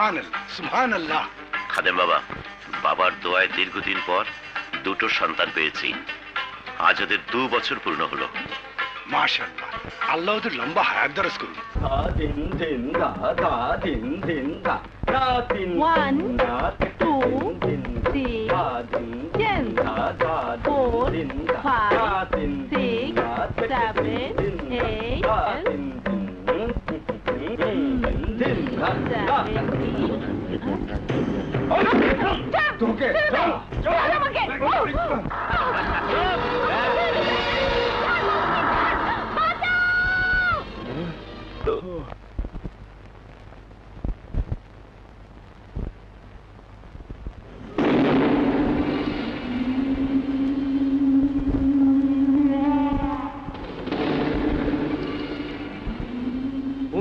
সুবহানাল্লাহ সুবহানাল্লাহ। খাদেম বাবা, বাবার দোয়ায় দীর্ঘদিন পর দুটো সন্তান পেয়েছি। আজ ওদের 2 বছর পূর্ণ হলো। মাশাআল্লাহ, আল্লাহ ওদের লম্বা হায়াত দারাজ করুন। One, two, three, 10, 4, 5, 6, 7, 8,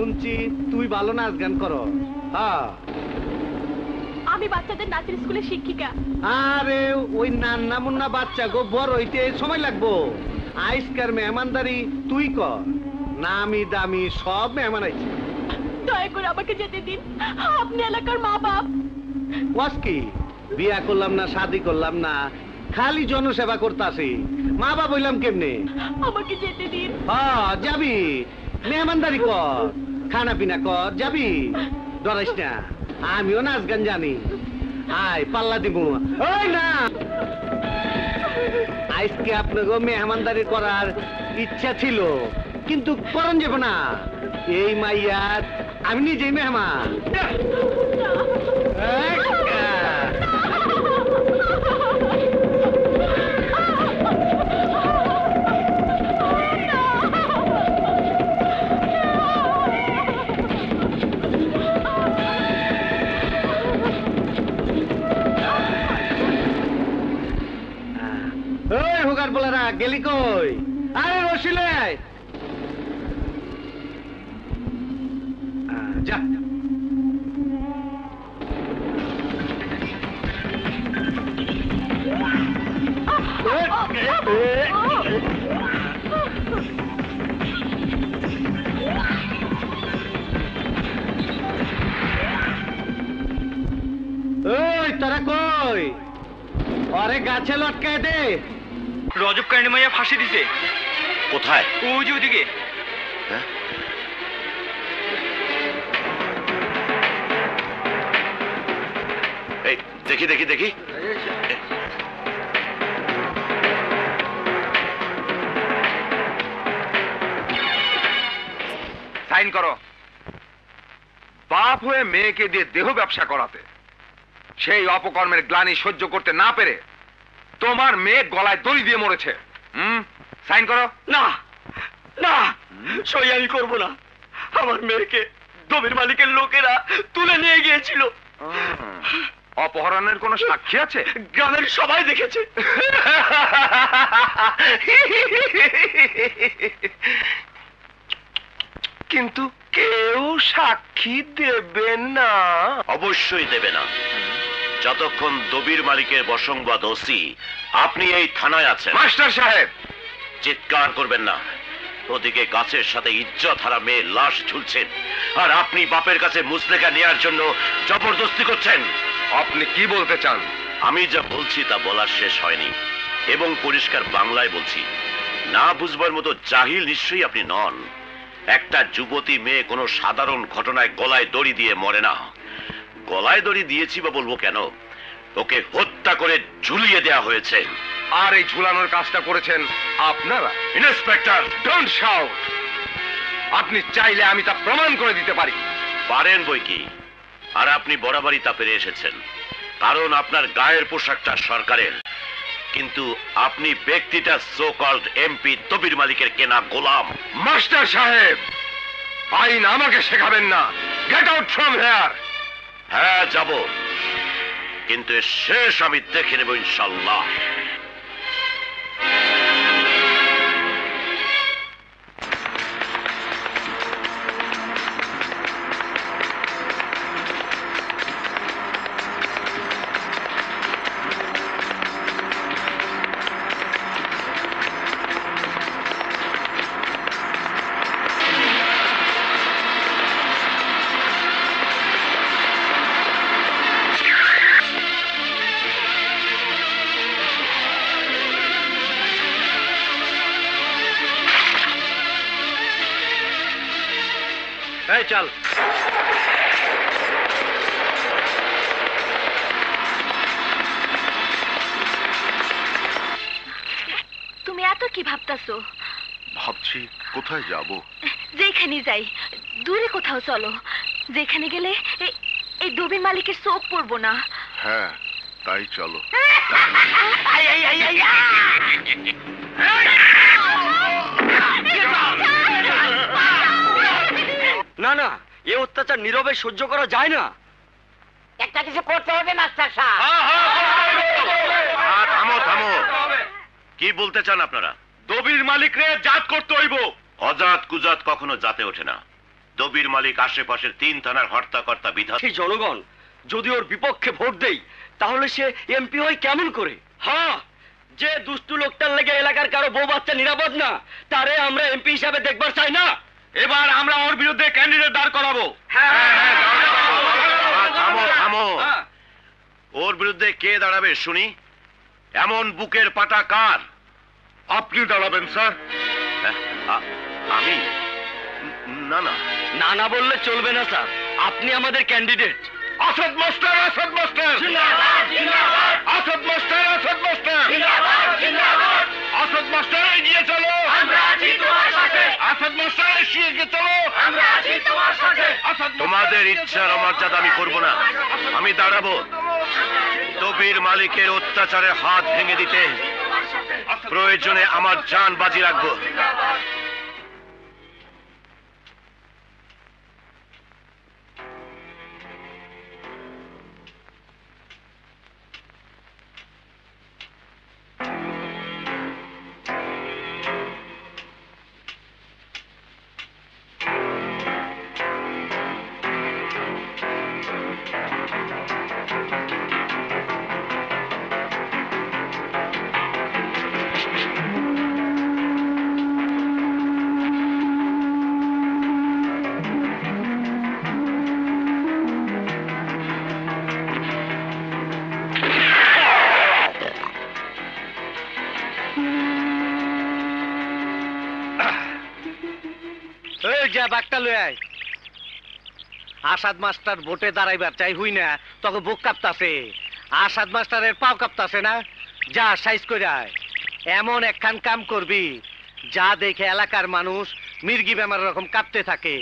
শুনছি তুই ভালো নাচ গান করো। হ্যাঁ, আমি বাচ্চাদের নাচের স্কুলে শিক্ষিকা। আরে ওই নান্না মুন্না বাচ্চা গো, বড় হইতে সময় লাগবো। আইসকার মেহমানদারি তুই কর, নামি দামি সব মেহমান আইছে। দয়া করে আমাকে যেতে দিন, আপনি এলাকার মা বাপ। ওয়াস কি বিয়া করলাম না, শাদি করলাম না, খালি জনসেবা করতাছি। মা বাপ হইলাম কেমনে? আমাকে যেতে দিন। হ্যাঁ যাবি, মেহমানদারি কর, খানা পিনা কর, যাবি। ডরাইস না, আমিও নাচ গান জানি। আয় পাল্লা দিব। ওই না, আজকে আপনাকে মেহমানদারি করার ইচ্ছা ছিল, কিন্তু করন যাব না। এই মাইয়ার আমি নিজেই মেহমান। ওই হোগার বলারা গেলি কই? আরে রসিলে যা। ওই তোরা কই? আরে গাছে লটকায় দে। রজব কাহিনী মাইয়া ফাঁসি দিছে। কোথায়? ওই যে ওদিকে। হ্যাঁ? এই দেখি দেখি দেখি। সাইন করো। বাপ হয়ে মেয়েকে দিয়ে দেহ ব্যবসা করাতে, সেই অপকর্মের গ্লানি সহ্য করতে না পেরে তোমার মেয়ে গলায় দড়ি দিয়ে মরেছে। সাইন করো। না না, সই আমি করবো না। আমার মেয়েকে জমির মালিকের লোকেরা তুলে নিয়ে গিয়েছিল। অপহরণের কোনো সাক্ষী আছে? গ্রামের সবাই দেখেছে। কিন্তু কেউ সাক্ষী দেবে না। অবশ্যই দেবে না, যতক্ষণ দবির মালিকের বসংবাদ ওসি আপনি এই থানায় আছেন। মাস্টার সাহেব, চিৎকার করবেন না। ওদিকে গাছের সাথে ইজ্জত হারা মেয়ে লাশ ঝুলছেন, আর আপনি বাপের কাছে মুসলেকা নেয়ার জন্য জবরদস্তি করছেন। আপনি কি বলতে চান? আমি যা বলছি তা বলার শেষ হয়নি, এবং পরিষ্কার বাংলায় বলছি। না বুঝবার মতো জাহিল নিশ্চয়ই আপনি নন। একটা যুবতী মেয়ে কোনো সাধারণ ঘটনায় গলায় দড়ি দিয়ে মরে না। গলায় দড়ি দিয়েছি বা বলবো কেন, ওকে হত্যা করে ঝুলিয়ে দেয়া হয়েছে। আর এই ঝুলানোর কাজটা করেছেন আপনারা। Inspector, don't shout. আপনি চাইলে আমি তা প্রমাণ করে দিতে পারি। পারেন বই কি, আর আপনি বরাবরই তা পেরে এসেছেন, কারণ আপনার গায়ের পোশাকটা সরকারের, কিন্তু আপনি ব্যক্তিটা সো কল্ড এমপি দবির মালিকের কেনা গোলাম। মাস্টার সাহেব, আইন আমাকে শেখাবেন না। Get out from here. হ্যাঁ যাব, কিন্তু এর শেষ আমি দেখে নেব ইনশাল্লাহ। এই চল। তুমি এত কি ভাবতাছো? ভাবছি কোথায় যাব। যেখানে যাই, দূরে কোথাও চলো, যেখানে গেলে এই দবির মালিকের চোখ পড়বো না। হ্যাঁ তাই চলো। না না, এ অত্যাচার নীরবে সহ্য করা যায় না। একটা কিছু করতে হবে মাস্টার সাহেব। থামো থামো, কি বলতে চান আপনারা? দবির মালিক রে জাত করতে হইব। অজাত কুজাত কখনো জাতে ওঠে না। দবির মালিক আশেপাশের 3 থানার হর্তাকর্তা বিধান। সেই জনগণ যদি ওর বিপক্ষে ভোট দেই তাহলে সে এমপি হয় কেমন করে? হ্যাঁ, যে দুষ্টু লোকটার লেগে এলাকার কারো বউ বাচ্চা নিরাপদ না, তারে আমরা এমপি হিসাবে দেখবার চাই না। এবার আমরা ওর বিরুদ্ধে ক্যান্ডিডেট দাঁড় করাবো। থামো থামো, ওর বিরুদ্ধে কে দাঁড়াবে শুনি? এমন বুকের পাটা কার? আপনি দাঁড়াবেন স্যার। আমি? না না, না না বললে চলবে না স্যার, আপনি আমাদের candidate. Asad master, Asad master, Asad master, Asad master, Asad master এগিয়ে চলো। আসাদ মাস্টার এগিয়ে চলো। তোমাদের ইচ্ছার অমর্যাদা আমি করব না। আমি দাঁড়াবো দবির মালিকের অত্যাচারের হাত ভেঙে দিতে। প্রয়োজনে আমার জান বাজি রাখবো। বাঘটা লই আয়। আসাদ মাস্টার ভোটে দাঁড়াইবার চাই হুই না, তোকে বুক কাঁপতাছে। আসাদ মাস্টারের পাও কাঁপতাছে না? যা সাইজ করে আয়। এমন একখান কাম করবি যা দেখে এলাকার মানুষ মির্গি বেমার রকম কাঁপতে থাকে।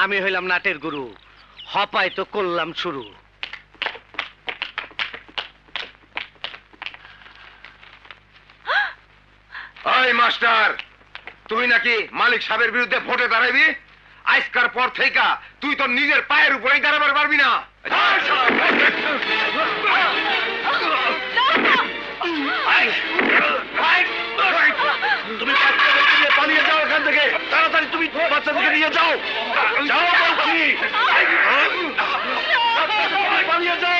আমি হইলাম নাটের গুরু, হপাই তো করলাম শুরু। ওই মাস্টার, তুই নাকি মালিক সাহেবের বিরুদ্ধে ভোটে দাঁড়াবি? আজকার পর থেকে তুই তো নিজের পায়ের উপরেই দাঁড়াবার পারবি না। তুমি বাচ্চাদেরকে নিয়ে পালিয়ে যাও এখান থেকে। তাড়াতাড়ি তুমি বাচ্চাদেরকে নিয়ে যাও। যাও বলছি, পালিয়ে যাও।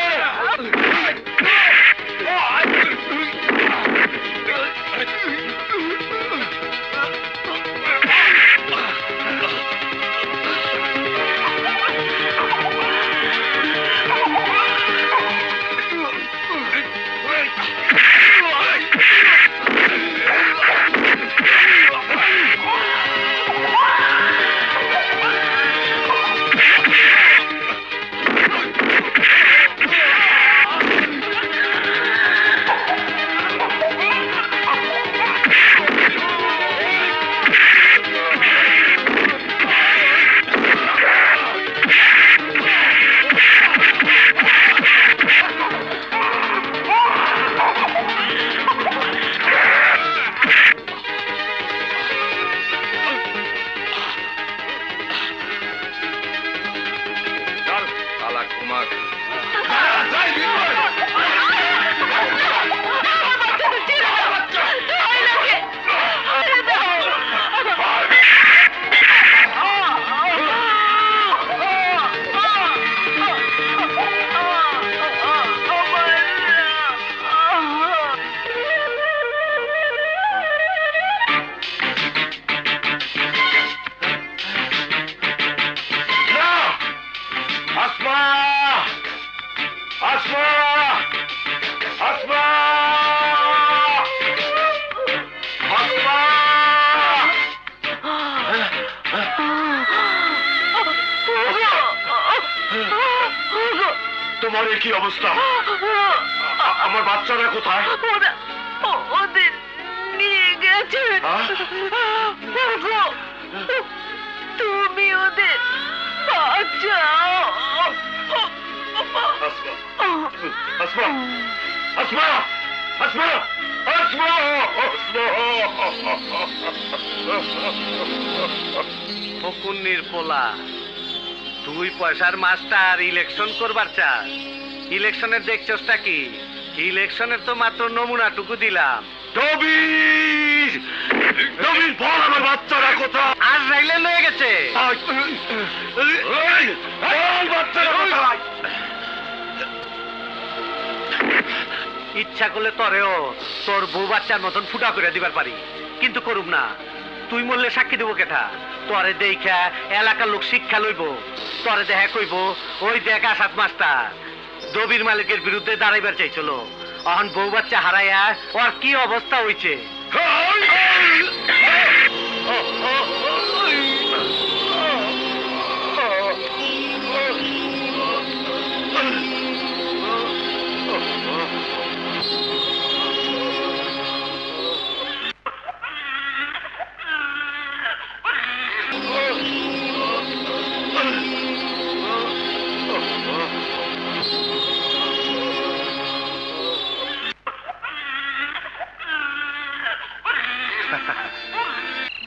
তোমার কি অবস্থা? আমার বাচ্চারা কোথায়? ওদের নিয়ে গেছে। তুমি ওদের বাঁচাও। আসমা, আসমা, আসমা, আসমা, ফকুন্নির পোলা, 2 পয়সার মাস্টার ইলেকশন করবার চাস? ইলেকশনের দেখছসটা কি? ইলেকশনের তো মাত্র নমুনাটুকু দিলাম। দবির, দবির, বল আমার বাচ্চারা কোথায়? আর রাইলে লয়ে গেছে। বল বাচ্চারা কোথায়? ইচ্ছা করলে তরেও তোর বউ বাচ্চার মতন ফুটা করে দিবার পারি, কিন্তু করুম না। তুই মরলে সাক্ষী দেবো কেঠা? তরে দেখা এলাকার লোক শিক্ষা লইব। তরে দেখা কইব, ওই দেখ আসাদ মাস্টার দবির মালিকের বিরুদ্ধে দাঁড়াইবার চাইছিল, অহন বউ বাচ্চা হারাইয়া ওর কি অবস্থা হইছে।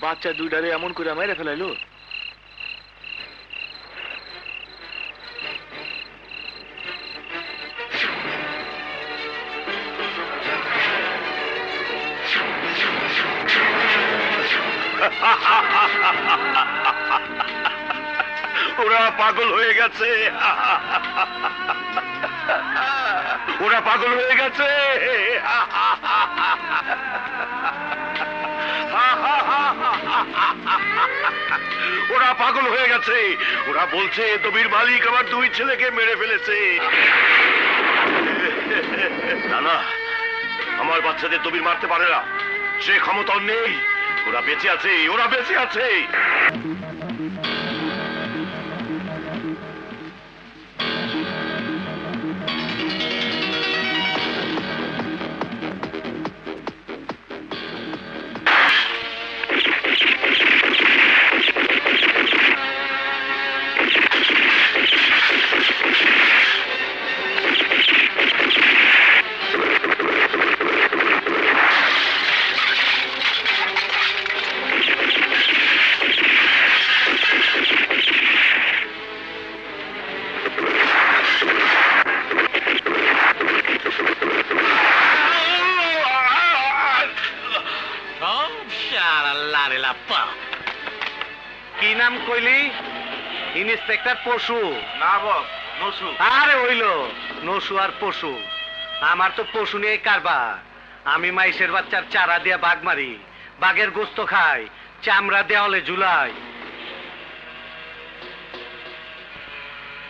বাচ্চা দুইটারে এমন করে মেরে ফেলাইলো। ওরা পাগল হয়ে গেছে, ওরা পাগল হয়ে গেছে। ওরা পাগল হয়ে গেছে। ওরা বলছে দবির মালিক আমার 2 ছেলেকে মেরে ফেলেছে। না না, আমার বাচ্চাদের দবির মারতে পারে না, সে ক্ষমতা নেই। ওরা বেঁচে আছে, ওরা বেঁচে আছে। কি নাম কইলি? ইন্সপেক্টর পশু? না বস, নসু। আরে হইল নসু আর পশু। আমার তো পশু নিয়ে কারবার। আমি মাইসের বাচ্চার চারা দিয়া বাঘ মারি, বাঘের গোস্ত খাই, চামড়া দেওয়ালে ঝুলাই।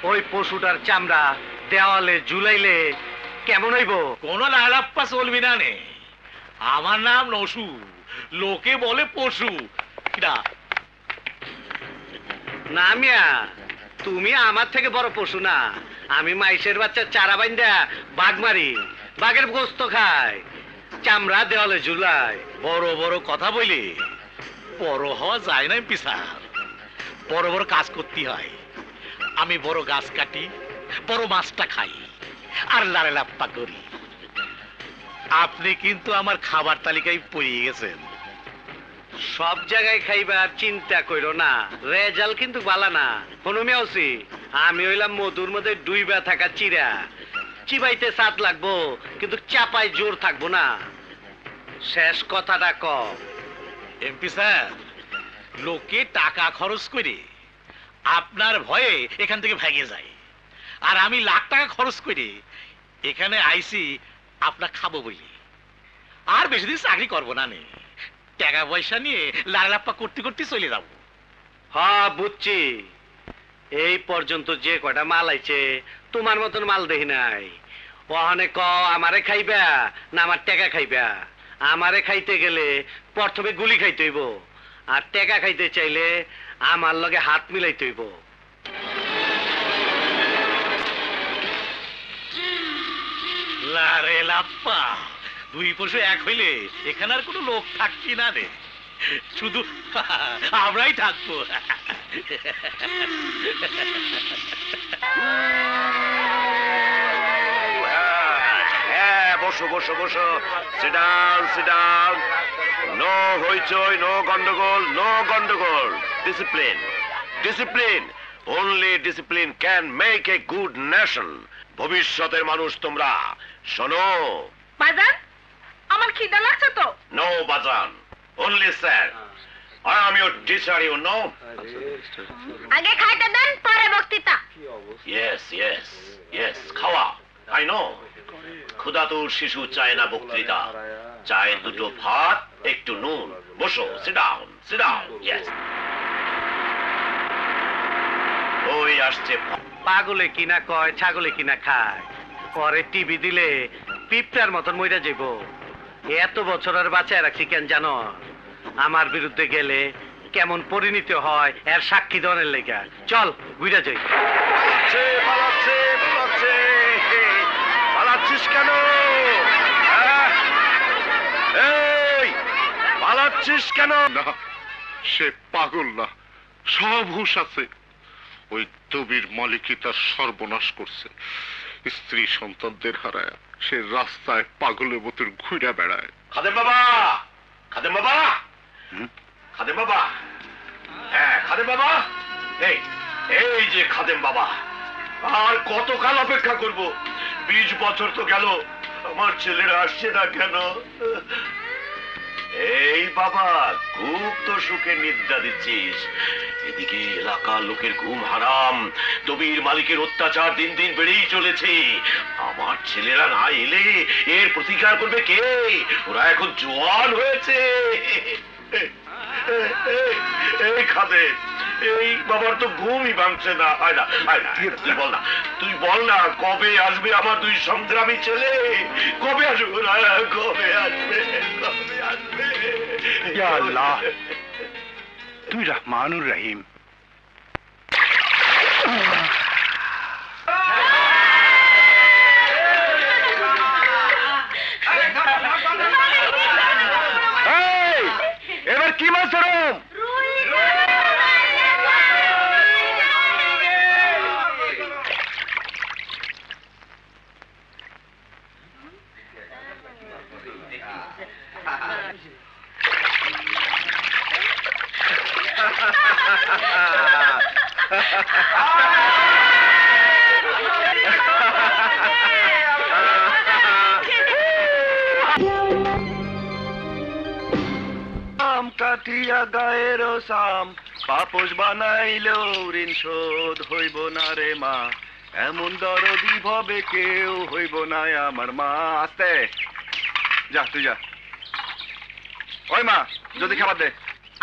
ওই পশুটার চামড়া দেওয়ালে ঝুলাইলে কেমন হইব? কোন লালাপ্পা চলবি না নে। আমার নাম নসু, লোকে বলে পশু। না মিয়া, তুমি আমার থেকে বড় পশু না। আমি মাইসের বাচ্চার চারা বাইন্দা বাঘ মারি, বাঘের গোস্ত খাই, চামড়া দেওয়ালে ঝুলাই। বড় বড় কথা বলি বড় হওয়া যায় না পিসার। বড় বড় কাজ করতে হয়। আমি বড় গাছ কাটি, বড় মাছটা খাই, আর লারে লাপ্পা করি। আপনি কিন্তু আমার খাবার তালিকায় পড়ে গেছেন। সব জায়গায় খাইবার চিন্তা কইরো না, রেজাল্ট কিন্তু বালা না। হনুমিয়াওসি, আমি হইলাম মধুর মধ্যে ডুইবা থাকা চিরা। চিবাইতে স্বাদ লাগবো, কিন্তু চাপায় জোর থাকবো না। শেষ কথাটা ক। এমপি স্যার, লোকে টাকা খরচ করে আপনার ভয়ে এখান থেকে ভেগে যায়, আর আমি লাখ টাকা খরচ করে এখানে আইছি আপনার খাবো বলি। আর বেশি দিন চাকরি করবো না নে, টাকা পয়সা নিয়ে লালাপ্পা করতে করতে চলে যাবো। হ্যাঁ বুঝছি, এই পর্যন্ত যে কয়টা মাল আইছে তোমার মতন মাল দেখি নাই। ওখানে ক আমারে খাইবা না আমার টাকা খাইবা? আমারে খাইতে গেলে প্রথমে গুলি খাইতে হইব, আর টাকা খাইতে চাইলে আমার লগে হাত মিলাইতে হইব। আল্লাহ রে লাপ্পা, দুই পশু এক হইলে এখানে আর কোনো লোক থাকছি না রে, শুধু আমরাই থাকবো। হ্যাঁ, বসো বসো বসো, sit down, sit down. No হইচই, নো গন্ডগোল, নো গন্ডগোল। Discipline, discipline. Only discipline can make a good nation. ভবিষ্যতের মানুষ তোমরা শোনো। বাজান, আমার খিদা লাগছে তো। নো বাজান, only sir. I am your teacher, you know. আগে খাইতে দেন, পরে বক্তৃতা। ইয়েস ইয়েস ইয়েস, খাওয়া। I know. ক্ষুধাতুর শিশু চায় না বক্তৃতা, চায় দুটো ভাত, একটু নুন। বসো, sit down, sit down. Yes. ওই আসছে। পাগলে কিনা কয়, ছাগলে কিনা খায়। পরে টিভি দিলে পিঁপড়ার মতন মইরা যাইব। এত বছর আর বাঁচায় রাখছি কেন জানো? আমার বিরুদ্ধে গেলে কেমন পরিণতি হয় এর সাক্ষী দনের লেগা। চল ঘুরে যাই। পালাচ্ছে, পালাচ্ছে, পালাচ্ছিস কেন? এই পালাচ্ছিস কেন? না, সে পাগল না, সব হুঁশ আছে। ওই দবির মালিকই তার সর্বনাশ করছে। স্ত্রী সন্তানদের হারায় সে রাস্তায় পাগলের মতো ঘুরে বেড়ায়। খাদেম বাবা, খাদেম বাবা, খাদেম বাবা। হ্যাঁ, খাদেম বাবা। এই এই যে খাদেম বাবা। আর কতকাল অপেক্ষা করব? 20 বছর তো গেল, আমার ছেলেরা আসছে না কেন? এই বাবা, খুব তো সুখে নিদ্রা দিচ্ছিস, এদিকে এলাকার লোকের ঘুম হারাম, দবির মালিকের অত্যাচার দিন দিন বেড়েই চলেছে। আমার ছেলেরা না এলে এর প্রতিকার করবে কে? ওরা এখন জোয়ান হয়েছে। এই খাদে, এই বাবার তো ঘুমই ভাঙছে না। হয় না, হয় না, তুই বল না, তুই বল না, কবে আসবে আমার দুই সংগ্রামী ছেলে? কবে আসবে না? কবে আসবে? কবে আসবে? ইয়া আল্লাহ, তুই রহমানুর রহিম। এবার কি মাছ ধরুম? আম কাটিয়া গায়ের সাম, পাপোশ বানাইলেও ঋণ শোধ হইব না রে মা। এমন দরদি ভবে কেউ হইব না আমার মা। আস্তে যা, তুই যা। ওই মা, যদি খাবার দে।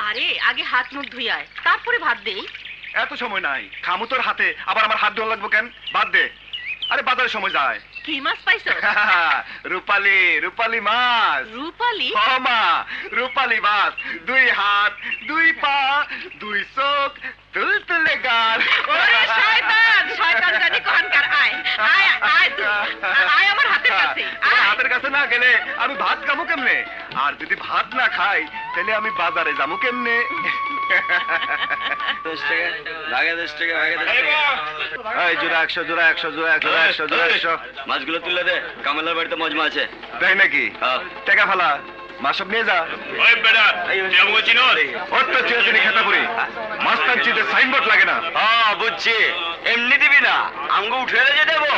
আরে আগে হাত মুখ ধুই আয়, তারপরে ভাত দেই। এত সময় নাই, খামু তোর হাতে, আবার আমার হাত ধোয়া লাগবো কেন? বাদ দে। আরে বাজারের সময় যায়। কি মাছ পাইছো? রূপালি, রূপালি মাছ। রূপালি? ও মা, রূপালি মাছ। 2 হাত, 2 পা, 2 চোখ, তুলতুলে গাল। ওরে শয়তান, শয়তান জানি কোনকার। আয় আয় আয়, আয় আমার হাতের কাছে। হাতের কাছে না গেলে আমি ভাত খাবো কেমনে? আর যদি ভাত না খাই তাহলে আমি বাজারে যাবো কেমনে? 10 টাকা লাগে, 10 টাকা লাগে, 10 টাকা। এই জোড়া 100, জোড়া 100, জোড়া 100, জোড়া 100, জোড়া 100। মাছগুলো তুলে দে, কামেলার বাড়িতে মজমা আছে। তাই নাকি? টাকা ফেলা, মাছ সব নিয়ে যা। ওই বেটা, তুই আমাকে চিনো? ওর তো চিনি খেতে পুরি। মাস্টার চিতে সাইনবোর্ড লাগে না। হ্যাঁ বুঝছি, এমনি দিবি না, আঙ্গ উঠে যে দেবো।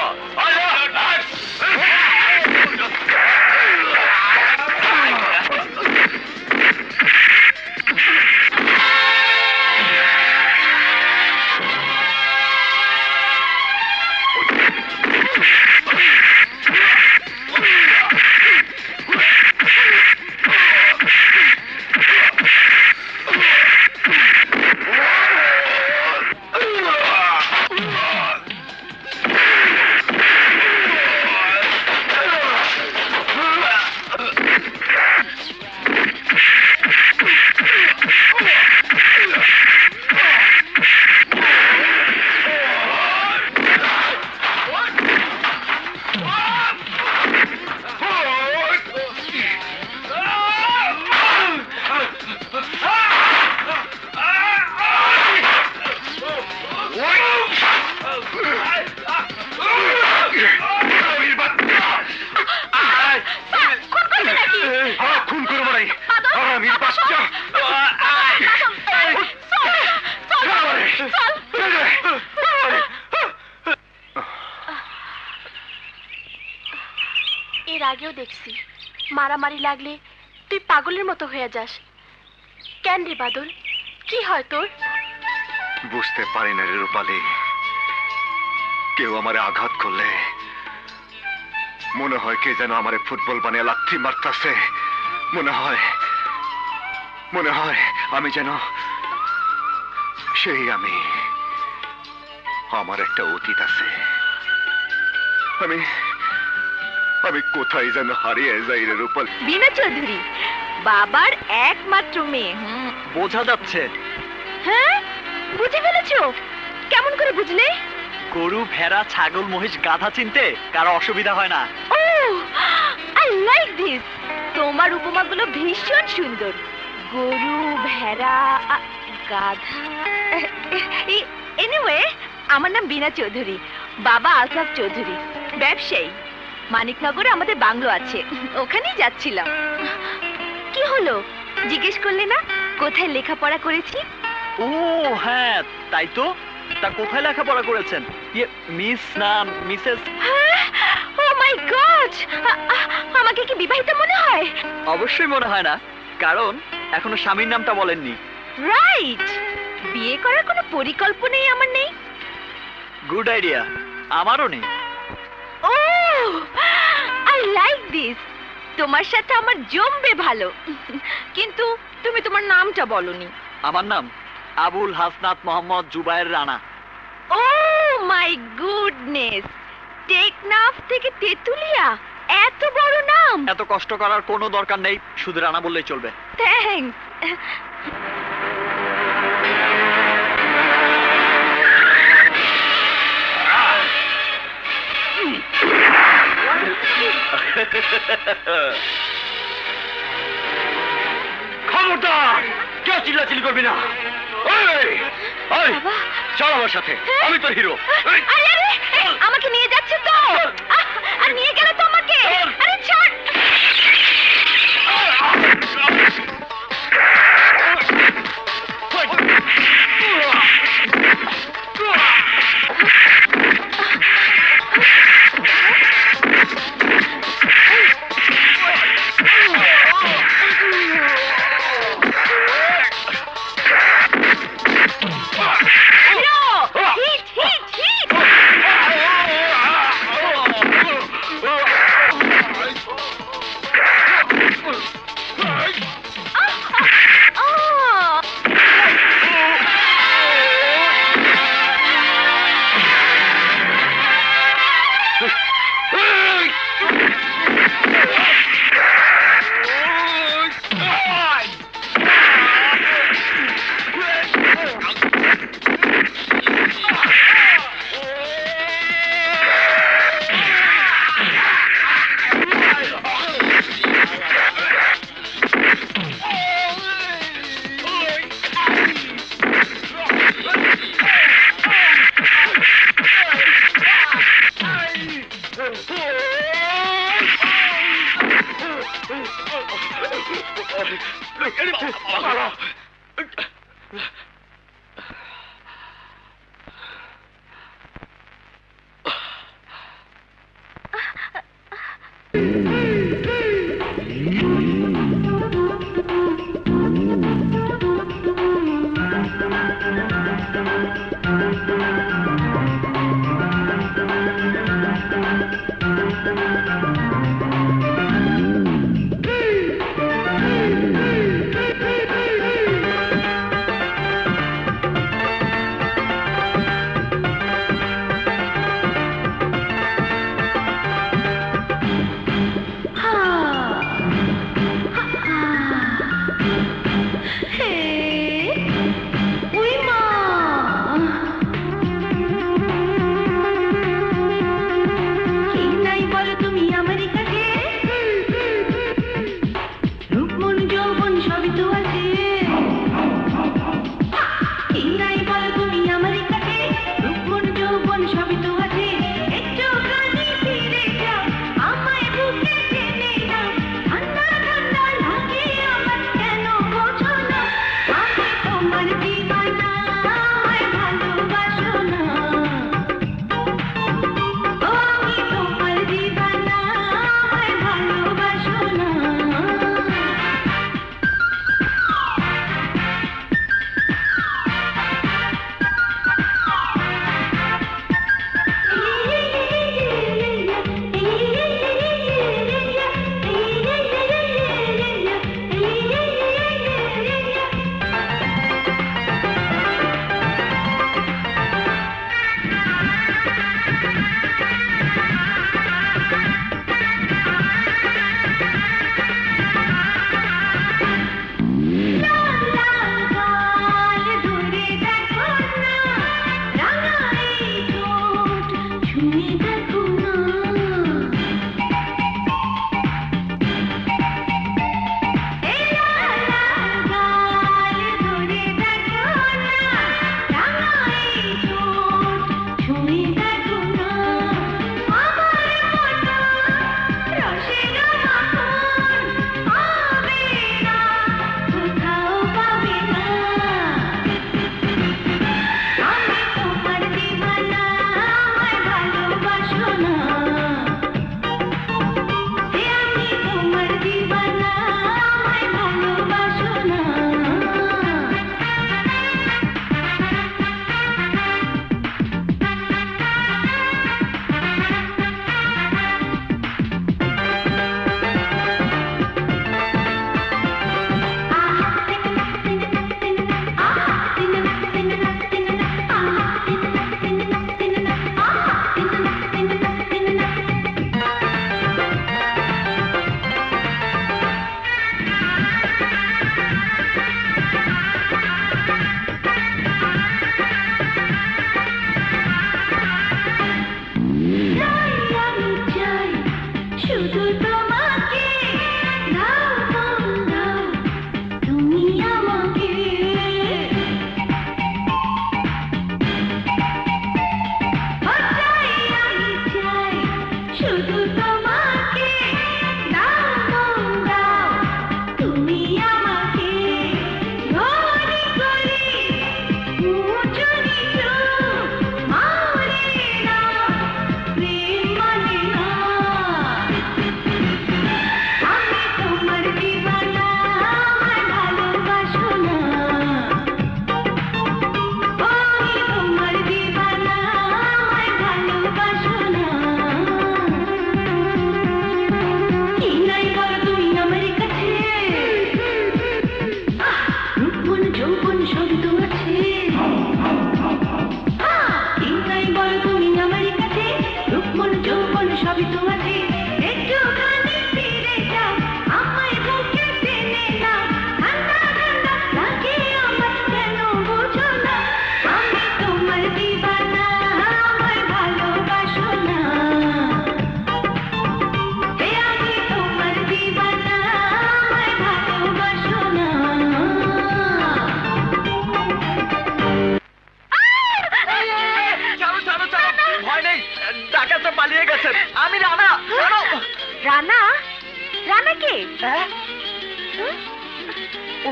আগেও দেখছি মারামারি লাগলে তুই পাগলের মতো হয়ে যাস কেন রে বাদল কি হয় তোর বুঝতে পারি না রে রূপালী কেউ আমারে আঘাত করলে মনে হয় কে যেন আমারে ফুটবল বানিয়ে লাথি মারতাছে মনে হয় আমি যেন সেই আমি আমার একটা অতীত আছে আমি কোথায় যেন হারিয়ে যাই রে রূপালী বীণা চৌধুরী বাবার একমাত্র মেয়ে বোঝা যাচ্ছে হ্যাঁ বুঝে ফেলেছো কেমন করে বুঝলে গরু ভেড়া ছাগল মহিষ গাধা চিনতে কারো অসুবিধা হয় না ও আই লাইক দিস তোমার উপমাগুলো ভীষণ সুন্দর গরু ভেড়া গাধা এনিওয়ে আমার নাম বীণা চৌধুরী বাবা আলতাফ চৌধুরী ব্যবসায়ী মানিকনগরে আমাদের বাংলো আছে ওখানেই যাচ্ছিলাম কি হলো জিজ্ঞেস করলে না কোথায় লেখাপড়া করেছি ও হ্যাঁ তাই তো তা কোথায় লেখাপড়া করেছেন মিস না মিসেস ও মাই গড আমাকে কি বিবাহিত মনে হয় অবশ্যই মনে হয় না কারণ এখনো স্বামীর নামটা বলেননি রাইট বিয়ে করার কোনো পরিকল্পনাই আমার নেই গুড আইডিয়া আমারও নেই ও আই লাইক দিস তোমার সাথে আমার জমবে ভালো কিন্তু তুমি তোমার নামটা বলনি আমার নাম আবুল হাসনাত মোহাম্মদ জুবায়ের রানা ও মাই গুডনেস টেকনাফ থেকে তেতুলিয়া এত বড় নাম এত কষ্ট করার কোনো দরকার নেই শুধু রানা বললেই চলবে থ্যাঙ্কস খবরদার কেউ চিল্লাচিল্লি করবি না চল আমার সাথে আমি তোর হিরো আমাকে নিয়ে যাচ্ছে তো আর নিয়ে গেল তো আমাকে আরে ছাড়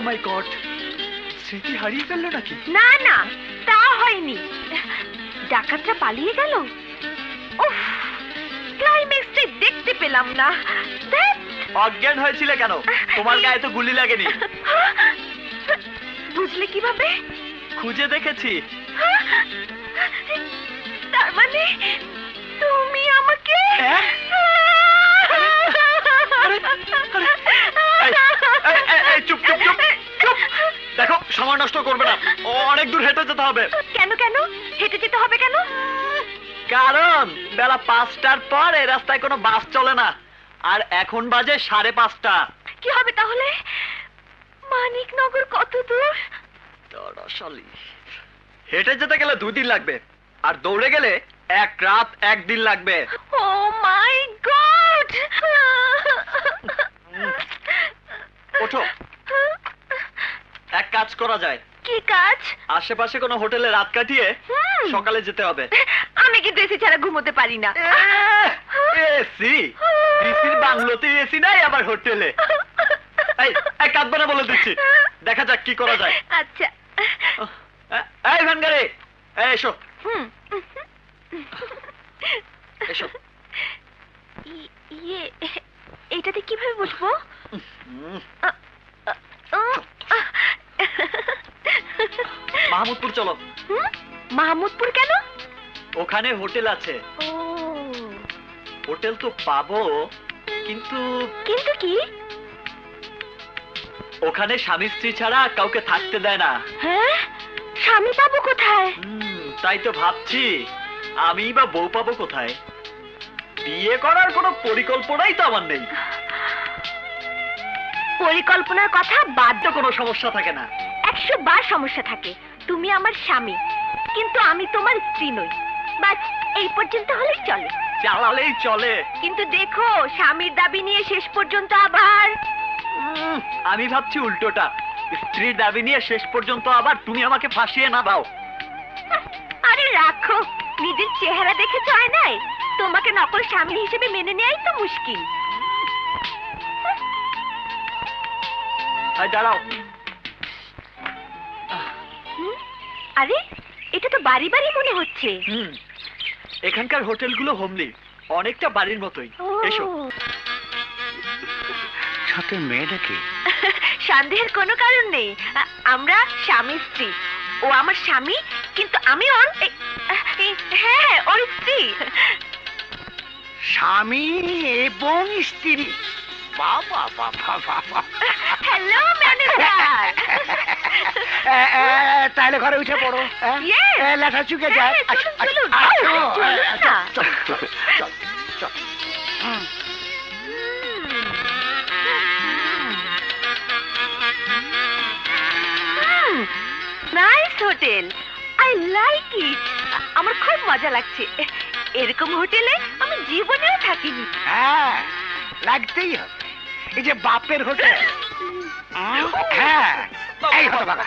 মাই গড, স্মৃতি হারিয়ে ফেললো নাকি? না না, তা হয়নি। ডাকাতরা পালিয়ে গেল। উফ, ক্লাইম্যাক্সটা দেখতে পেলাম না। অজ্ঞান হয়েছিল কেন? তোমার গায়ে তো গুলি লাগেনি। বুঝলে কিভাবে? খুঁজে দেখেছি। তার মানে তুমি আমাকে চুপ চুপ চুপ চুপ, দেখো সময় নষ্ট করবে না, অনেক দূর হেঁটে যেতে হবে। কেন কেন হেঁটে যেতে হবে কেন? কারণ বেলা 5টার পর এই রাস্তায় কোনো বাস চলে না, আর এখন বাজে 5:30। কি হবে তাহলে? মানিকনগর কত দূর? হেঁটে যেতে গেলে 2 দিন লাগবে, আর দৌড়ে গেলে 1 রাত 1 দিন লাগবে। ও মাই গড! ওঠো, এক কাজ করা যায়। কি কাজ? আশেপাশে কোনো হোটেলে রাত কাটিয়ে সকালে যেতে হবে। আমি কিন্তু এসি ছাড়া ঘুমোতে পারি না। এসি? ডিসির বাংলোতে এসি নাই, আবার হোটেলে? এই কাঁদবে না বলে দিচ্ছি, দেখা যাক কি করা যায়। আচ্ছা। এই ভ্যানগাড়ি, এসো এসো। ইয়ে, এটাতে কিভাবে বসবো? মাহমুদপুর চলো। মাহমুদপুর কেন? ওখানে হোটেল আছে। হোটেল তো পাবো, কিন্তু কিন্তু কি? ওখানে স্বামী স্ত্রী ছাড়া কাউকে থাকতে দেয় না। হ্যাঁ, স্বামী পাবো কোথায়? তাই তো ভাবছি, আমি বা বউ পাবো কোথায়? বিয়ে করার কোনো পরিকল্পনাই তো আমার নেই। পরিকল্পনার কথা বাদ দাও। কোনো সমস্যা থাকে না। 100 বার সমস্যা থাকে। তুমি আমার স্বামী, কিন্তু আমি তোমার স্ত্রী নই। বাস এই পর্যন্ত হলেই চলে। চালালেই চলে, কিন্তু দেখো, স্বামীর দাবি নিয়ে শেষ পর্যন্ত আবার। আমি ভাবছি উল্টোটা, স্ত্রীর দাবি নিয়ে শেষ পর্যন্ত আবার তুমি আমাকে ফাঁসিয়ে না দাও। আরে রাখো, নিজের চেহারা দেখে চায় নাই, তোমাকে নকল স্বামী হিসেবে মেনে নেয়াই তো মুশকিল। দাঁড়াও। আরে, এটা তো বাড়ি বাড়ি মনে হচ্ছে। এখানকার হোটেলগুলো হোমলি, অনেকটা বাড়ির মতোই। এসো। সাথে মেয়েটাকে সন্দেহের কোনো কারণ নেই, আমরা স্বামী স্ত্রী। ও আমার স্বামী, কিন্তু আমি ওর হ্যাঁ, ওর স্ত্রী। স্বামী এবং স্ত্রী? বাবা বাবা বাবা। Hello manager. তাহলে ঘরে উঠে পড়ো। লেখা চুকে যায়। নাইস হোটেল, আই লাইক ইট। আমার খুব মজা লাগছে। এরকম হোটেলে আমি জীবনেও থাকিনি। হ্যাঁ, লাগতেই হবে। এই যে বাপের হোটেল। হ্যাঁ, এই হতো বাবা,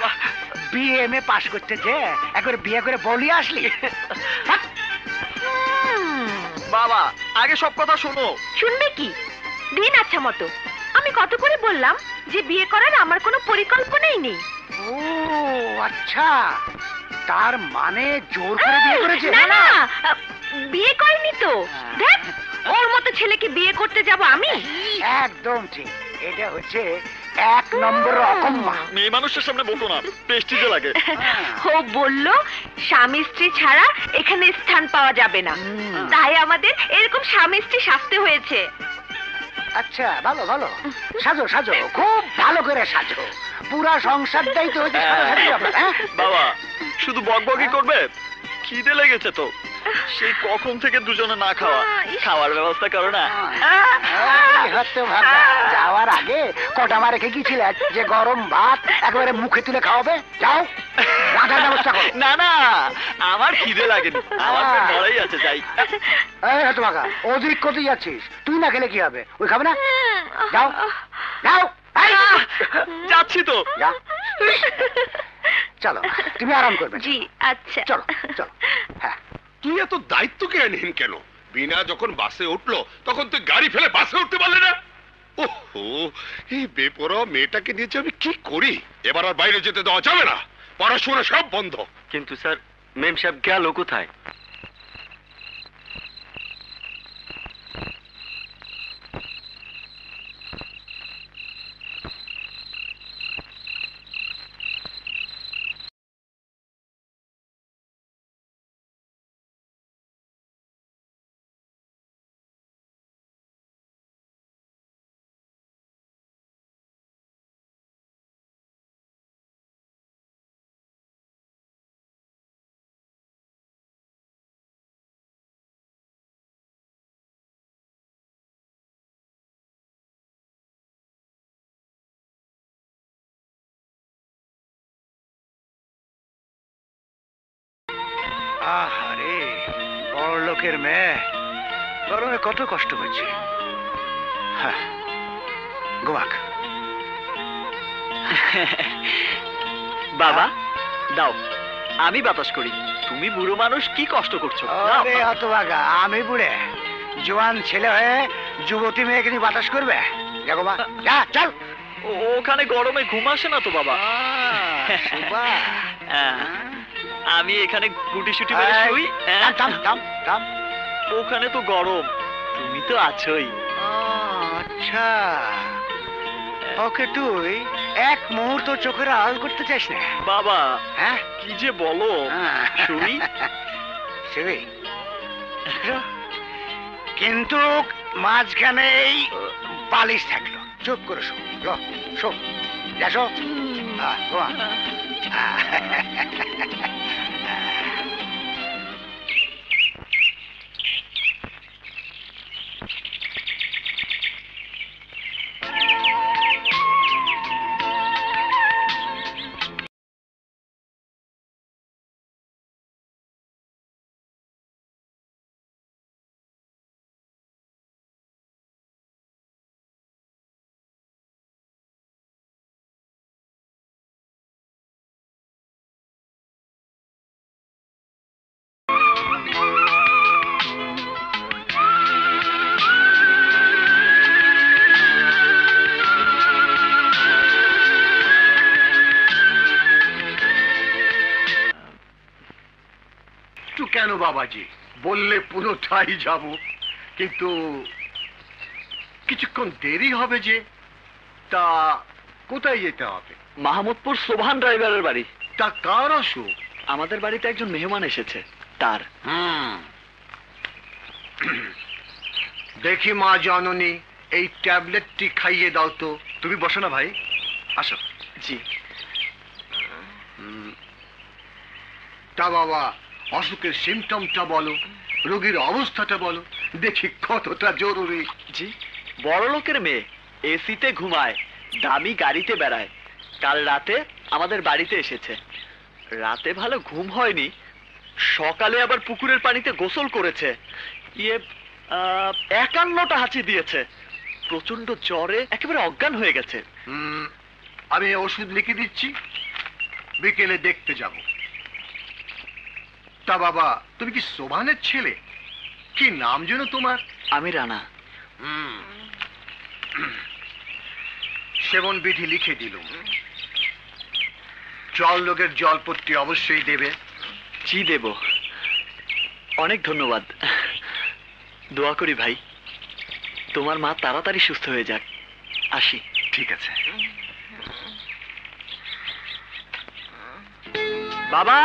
বিএমএ পাশ করতে যে একবার বিয়ে করে বলি আসলি। বাবা, আগে সব কথা শোনো। শুনবে কি? দিন আচ্ছা মতো। আমি কত করে বললাম যে বিয়ে করার আমার কোনো পরিকল্পনাই নেই। ও আচ্ছা, তার মানে জোর করে বিয়ে করেছে? না না, বিয়ে করেনি তো। দেখ, ওর মতো ছেলেকে বিয়ে করতে যাব আমি? একদম ঠিক, এটা হচ্ছে 1 নম্বর অকম্মা। মেয়ে মানুষের সামনে বলতো না, প্রেস্টিজে লাগে। ও বলল স্বামী স্ত্রী ছাড়া এখানে স্থান পাওয়া যাবে না, তাই আমাদের এরকম স্বামী স্ত্রী সাজতে হয়েছে। আচ্ছা, ভালো ভালো, সাজো সাজো, খুব ভালো করে সাজো। পুরা সংসারটাই তো হচ্ছে সাজাসাজি ব্যাপার। বাবা, শুধু বকবকি করবে? খিদে লেগেছে তো, সেই কখন থেকে দুজনে না খাওয়া। খাওয়ার ব্যবস্থা করো না। যাওয়ার আগে কটা মা রেখে গিয়েছিল যে গরম ভাত একেবারে মুখে তুলে খাওয়াবে। যাও, রাখার ব্যবস্থা করো। না না, আমার খিদে লাগেনি, আমার পেট ভরাই আছে, যাই। অধিক কোথায় যাচ্ছিস? তুই না খেলে কি হবে? ওই খাবে না? যাও যাও। যাচ্ছি তো। চলো, তুমি আরাম করবে। জি আচ্ছা, চলো চলো। হ্যাঁ, তুই এত দায়িত্ব জ্ঞানহীন কেন? বিনা যখন বাসে উঠলো তখন তুই গাড়ি ফেলে বাসে উঠতে পারলে না? ওহো, এই বেপরোয়া মেয়েটাকে নিয়ে যে আমি কি করি? এবার আর বাইরে যেতে দেওয়া যাবে না, পড়াশোনা সব বন্ধ। কিন্তু স্যার, মেম সাহেব গেল কোথায়? আহারে, বড় লোকের মেয়ে গরমে কত কষ্ট হচ্ছে। হ্যাঁ, গোয়াক। বাবা দাও, আমি বাতাস করি। তুমি বুড়ো মানুষ, কি কষ্ট করছো? আরে হতভাগা, আমি বুড়ে জোয়ান ছেলে হয়ে যুবতী মেয়েকে নিয়ে বাতাস করবে? দেখো মা, যা চল। ওখানে গরমে ঘুম আসে না তো বাবা। আমি এখানে গুটি সুটি মেরে শুই। থাম থাম থাম। ওখানে তো গরম, তুমি তো আছোই। আচ্ছা, ওকে তুই এক মুহূর্ত চোখের আড়াল করতে চাস না? বাবা হ্যাঁ, কি যে বলো। শুই শুই, কিন্তু মাঝখানে এই বালিশ থাকলো। চুপ করে শো, শো, যাসো। কেন বাবাজি, বললে পুরোটাই যাব, কিন্তু কিছুক্ষণ দেরি হবে যে। তা কোথায় যেতে হবে? মাহমুদপুর সোভান ড্রাইভারের বাড়ি। তা কার অসুখ? আমাদের বাড়িতে একজন মেহমান এসেছে, তার। দেখি মা জননী, এই ট্যাবলেটটি খাইয়ে দাও তো। তুমি বসো না ভাই, আসো। জি। তা বাবা, অসুখের সিমটমটা বলো, রোগীর অবস্থাটা বলো, দেখি কতটা জরুরি। জি, বড় লোকের মেয়ে, এসিতে ঘুমায়, দামি গাড়িতে বেড়ায়। কাল রাতে আমাদের বাড়িতে এসেছে। রাতে ভালো ঘুম হয়নি, সকালে আবার পুকুরের পানিতে গোসল করেছে। 51টা হাঁচি দিয়েছে, প্রচন্ড জ্বরে একেবারে অজ্ঞান হয়ে গেছে। আমি ওষুধ লিখে দিচ্ছি, বিকেলে দেখতে যাব। তা বাবা, তুমি কি সোভানের ছেলে? কি নাম যেন তোমার? আমি রানা। সেবন বিধি লিখে দিল। জল লোকের জলপট্টি অবশ্যই দেবে। জি দেব, অনেক ধন্যবাদ। দোয়া করি ভাই, তোমার মা তাড়াতাড়ি সুস্থ হয়ে যাক। আসি। ঠিক আছে বাবা।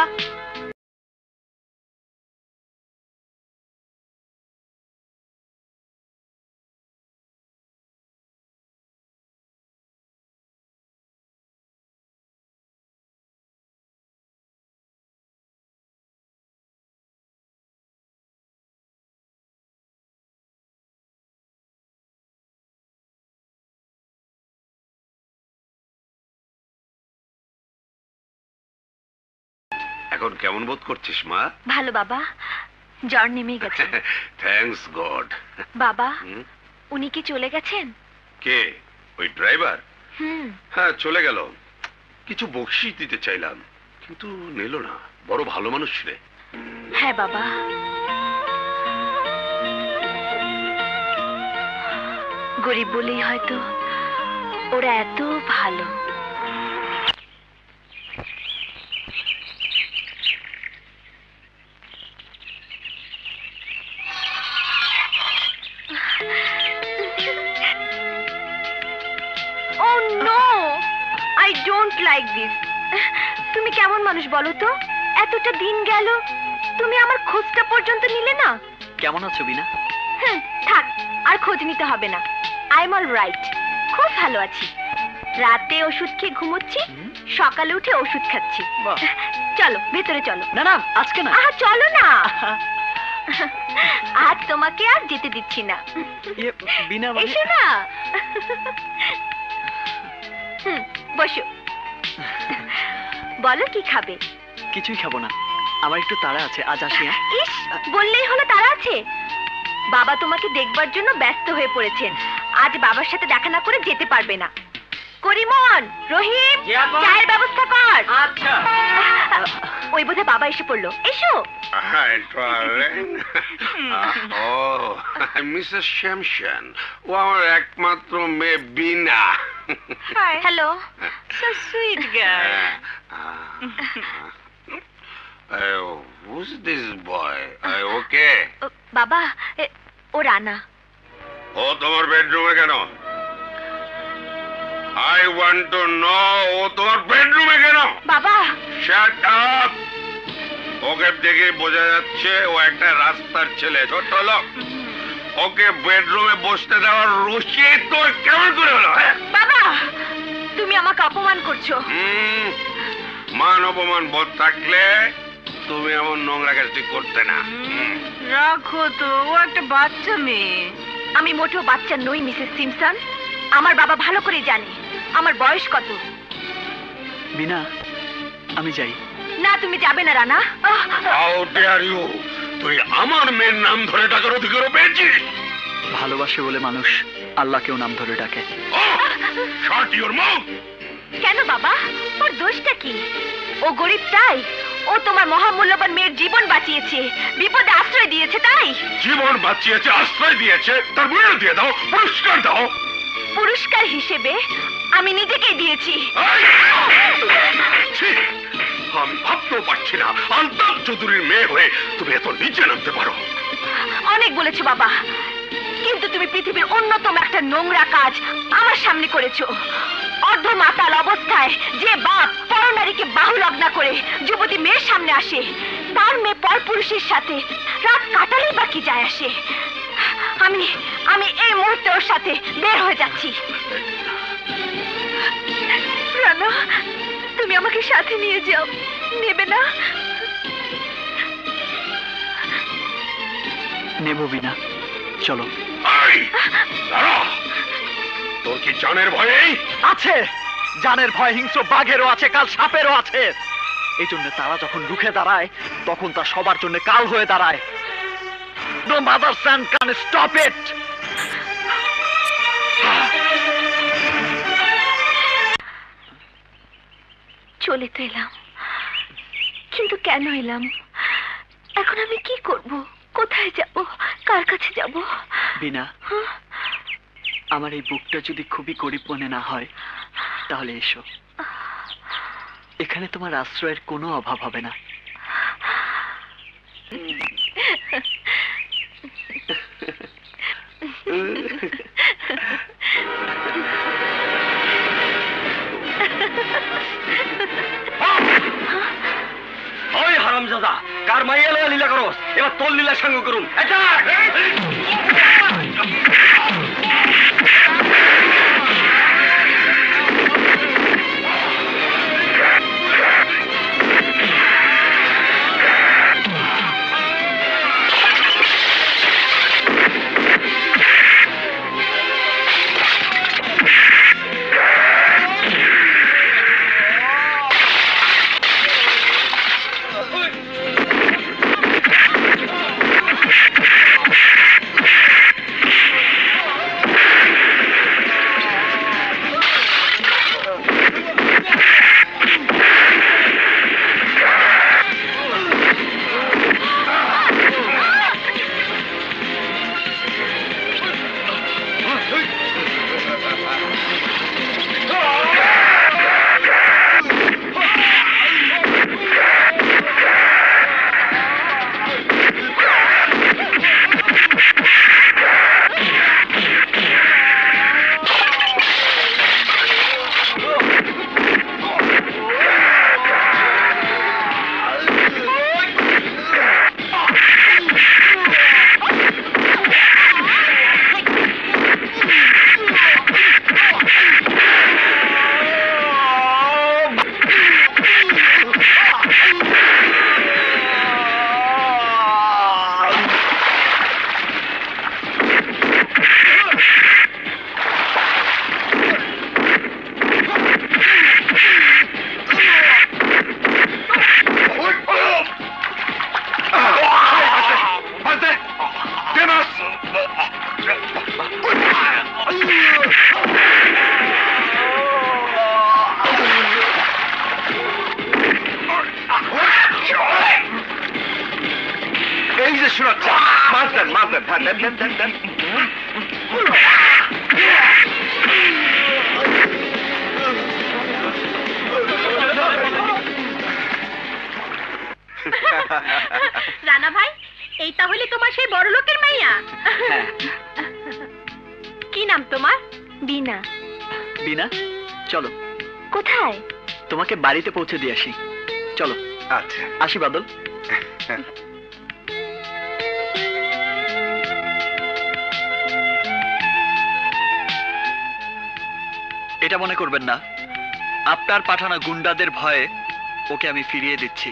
এখন কেমন বোধ করছিস মা? ভালো বাবা, জ্বর নেমে গেছে। Thanks god. বাবা, উনি কি চলে গেছেন? কে? ওই ড্রাইভার? হ্যাঁ, চলে গেল। কিছু বকশিশ দিতে চাইলাম, কিন্তু নিল না। বড় ভালো মানুষ ছিলে। হ্যাঁ বাবা। গরিব বলেই হয়তো ওরা এত ভালো। Oh no! I don't like this. তুমি কেমন মানুষ বলো তো? এতটা দিন গেল তুমি আমার খোঁজটা পর্যন্ত নিলে না। কেমন আছো বিনা? থাক, আর খোঁজ নিতে হবে না। আই এম অল রাইট, খুব ভালো আছি। রাতে ওষুধ খেয়ে ঘুমোচ্ছি, সকালে উঠে ওষুধ খাচ্ছি। চলো ভেতরে চলো। না না, আজকে না। আহা চলো না, আজ তোমাকে আর যেতে দিচ্ছি না। বিনা এসো না। বসো, বলো কি খাবে? কিছুই খাবো না, আমার একটু তাড়া আছে, আজ আসি। ইস, বললেই হলো তাড়া আছে। বাবা তোমাকে দেখবার জন্য ব্যস্ত হয়ে পড়েছেন, আজ বাবার সাথে দেখা না করে যেতে পারবে না। করিমন, রহিম, চায়ের ব্যবস্থা কর। আচ্ছা। ওই বোধহয় বাবা এসে পড়লো, এসো। Hi, darling. মিসেস শ্যামশান, ও আমার একমাত্র মেয়ে Bina. Hello, so sweet girl. Who's this boy? Okay? বাবা, ও রানা। ও তোমার বেডরুমে কেন? I want to know, ও তোমার বেডরুমে কেন? বাবা, Shut up! ওকে দেখে বোঝা যাচ্ছে ও একটা রাস্তার ছেলে, ছোট লোক। ওকে বেডরুমে বসতে দেওয়ার রুচি তোর কেমন করে হলো? বাবা, তুমি আমাকে অপমান করছো। মান অপমান বোধ থাকলে তুমি এমন নোংরা কাজটি করতে না। রাখো তো, ও একটা বাচ্চা মেয়ে। আমি মোটেও বাচ্চা নই মিসেস সিমসন। আমার বাবা ভালো করে জানে আমার বয়স কত। বিনা, আমি যাই। না, তুমি যাবে না রানা। How dare you? তুই আমার মেয়ের নাম ধরে ডাকার অধিকার পেয়েছিস? ভালোবাসে বলে মানুষ আল্লাহকেও নাম ধরে ডাকে। Shut your mouth! কেন বাবা, ওর দোষটা কি? ও গরিব তাই? ও তোমার মহামূল্যবান মেয়ের জীবন বাঁচিয়েছে, বিপদে আশ্রয় দিয়েছে তাই? জীবন বাঁচিয়েছে, আশ্রয় দিয়েছে, তার মূল্য দিয়ে দাও, পুরস্কার দাও। পুরস্কার হিসেবে আমি নিজেকে দিয়েছি। আমি ভাবতেও পারছি না আলতাফ চৌধুরীর মেয়ে হয়ে তুমি এত নিচে নামতে পারো। অনেক বলেছো বাবা, কিন্তু তুমি পৃথিবীর অন্যতম একটা নোংরা কাজ আমার সামনে করেছো। অর্ধমাতাল অবস্থায় যে বাপ পরনারীকে বাহু লগ্না করে যুবতী মেয়ের সামনে আসে, তার মেয়ে পরপুরুষের সাথে রাত কাটালেই বা কি যায় আসে? আমি আমি এই মুহূর্তে ওর সাথে বের হয়ে যাচ্ছি। রানা, তুমি আমাকে সাথে নিয়ে যাও, নেবে না? নেব বিনা, চলো। তোর কি জানের ভয় আছে? জানের ভয় হিংস্র বাঘেরও আছে, কাল সাপেরও আছে। এই জন্য তারা যখন রুখে দাঁড়ায় তখন তা সবার জন্য কাল হয়ে দাঁড়ায়। No mother son can stop it. চলে তো এলাম, কিন্তু কেন এলাম? এখন আমি কি করব? কোথায় যাব? কার কাছে যাব? বিনা, আমার এই বুকটা যদি খুবই গরিব মনে না হয় তাহলে এসো। এখানে তোমার আশ্রয়ের কোনো অভাব হবে না। ওই হারামজাদা, কার মাইয়া লয়া লীলা করস? এবার তোর লীলা সঙ্গ করুন। শোনাচ্ছে। মাছ দেন, মাছ দেন, হ্যাঁ, দেন, দেন, দেন, দেন। রানা ভাই, এই তাহলে তোমার সেই বড় লোকের মাইয়া? কি নাম তোমার? বিনা। বিনা, চলো। কোথায়? তোমাকে বাড়িতে পৌঁছে দিয়ে আসি, চলো। আচ্ছা, আসি বাদল। এটা মনে করবেন না, আপনার পাঠানো গুন্ডাদের ভয়ে ওকে আমি ফিরিয়ে দিচ্ছি।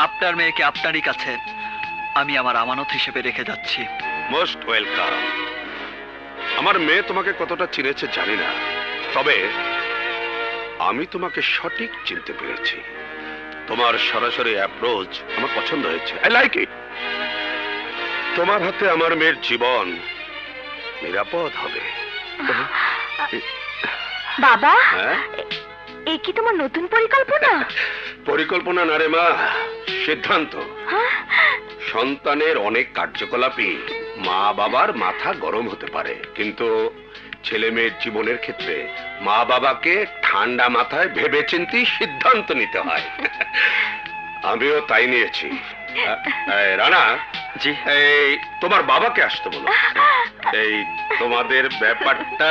আপনার মেয়েকে আপনারই কাছে আমি আমার আমানত হিসেবে রেখে যাচ্ছি। Most welcome. আমার মেয়ে তোমাকে কতটা চিনেছে জানি না, তবে আমি তোমাকে সঠিক চিনতে পেরেছি। তোমার সরাসরি অ্যাপ্রোচ আমার পছন্দ হয়েছে। আই লাইক ইট। তোমার হাতে আমার মেয়ের জীবন নিরাপদ হবে। বাবা, হ্যাঁ? এ কি তোমার নতুন পরিকল্পনা? পরিকল্পনা না রে মা, সিদ্ধান্ত। সন্তানের অনেক কার্যকলাপই মা বাবার মাথা গরম হতে পারে, কিন্তু ছেলে মেয়ের জীবনের ক্ষেত্রে মা বাবাকে ঠান্ডা মাথায় ভেবেচিন্তে সিদ্ধান্ত নিতে হয়। আমিও তাই নিয়েছি। রানা জি। এই তোমার বাবাকে আসতে বলো। এই তোমাদের ব্যাপারটা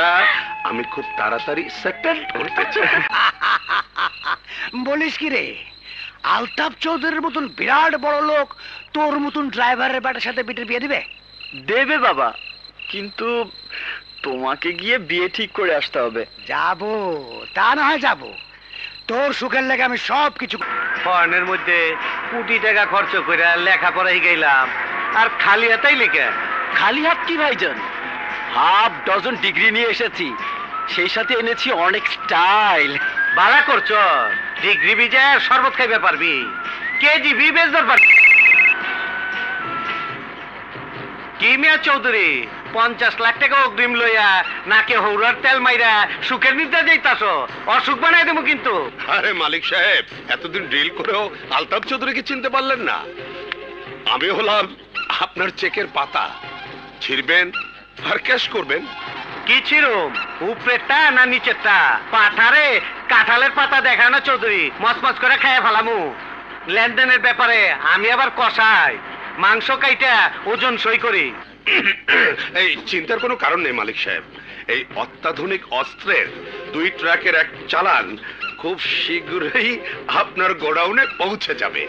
আমি খুব তাড়াতাড়ি সেটেল করতে চাই। বলিস কি রে, আলতাফ চৌধুরীর মতন বিরাট বড় লোক তোর মতন ড্রাইভারের বেটার সাথে বিটের বিয়ে দিবে? দেবে বাবা, কিন্তু তোমাকে গিয়ে বিয়ে ঠিক করে আসতে হবে। যাবো, তা না হয় যাবো। তোর সুখের লেগে আমি সব কিছু। ফরেনের মধ্যে কোটি টাকা খরচ করে লেখাপড়া গেলাম, আর খালি হাতেই লিখে। খালি হাত কি ভাইজান, হাফ ডজন ডিগ্রি নিয়ে এসেছি, সেই সাথে এনেছি অনেক স্টাইল। বালা করছ, ডিগ্রি বিজয় শরবত খাইবে পারবি, কেজি বি বেচতে পারবি। কি মিয়া চৌধুরী, 50 লাখ টাকা অগ্রিম লইয়া নাকে হৌরার তেল মাইরা সুখের নিতে যাইতাছ, অসুখ বানাই দেবো কিন্তু। আরে মালিক সাহেব, এতদিন ড্রিল করেও আলতাফ চৌধুরীকে চিনতে পারলেন না? আমি হলাম আপনার চেকের পাতা, ছিড়বেন আর ক্যাশ করবেন। কি ছিরুম, উপরেরটা না নিচেরটা? পাঠারে কাঁঠালের পাতা দেখায় না চৌধুরী, মচমচ করে খাইয়া ফেলামু। লেনদেনের ব্যাপারে আমি আবার কষাই, মাংস কাইটা ওজন সই করি। এই চিন্তার কোনো কারণ নেই মালিক সাহেব। এই অত্যাধুনিক অস্ত্রের 2 ট্রাকের এক চালান খুব শীঘ্রই আপনার গোডাউনে পৌঁছে যাবে।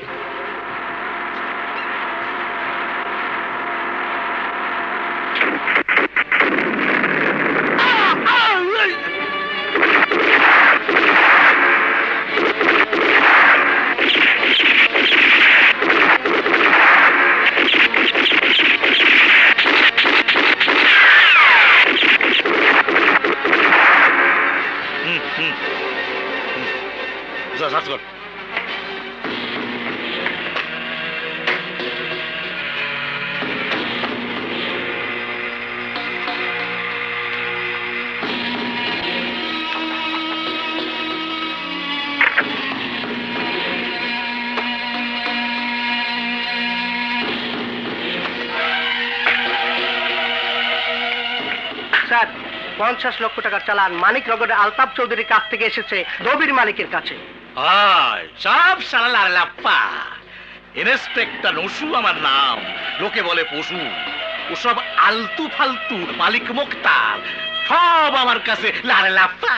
স্যার, 50 লক্ষ টাকার চালান মানিকনগরের আলতাফ চৌধুরীর কাছ থেকে এসেছে দবির মালিকের কাছে। আয় সব সালা লাপ্পা। ইন্সপেক্টর নসু আমার নাম, লোকে বলে পশু। ওসব আলতু ফালতু মালিক মুক্তার সব আমার কাছে লারে লাপ্পা।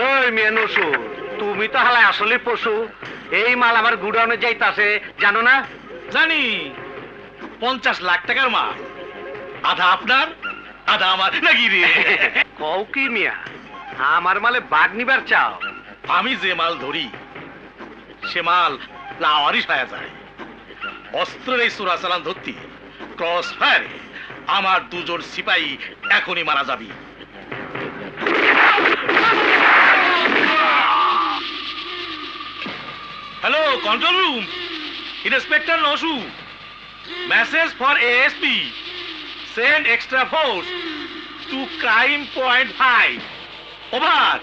ওই মেয়ে নসু, তুমি তো হালায় আসলে পশু। এই মাল আমার গুডাউনে যাইতাছে, জানো না? জানি, 50 লাখ টাকার মাল, আধা আপনার আধা আমার নাকি রে? কও কি মিয়া, আমার মালে বাগ নিবার চাও? আমি যে মাল ধরি সে মাল লাওয়ারিশ হয়ে যায়। অস্ত্রের এই চোরাচালান ধরতি ক্রস ফায়ারে আমার 2 জন সিপাহী এখনই মারা যাবি। Hello control room, inspector Nasu, message for ASP, send extra force, to crime point 5 over.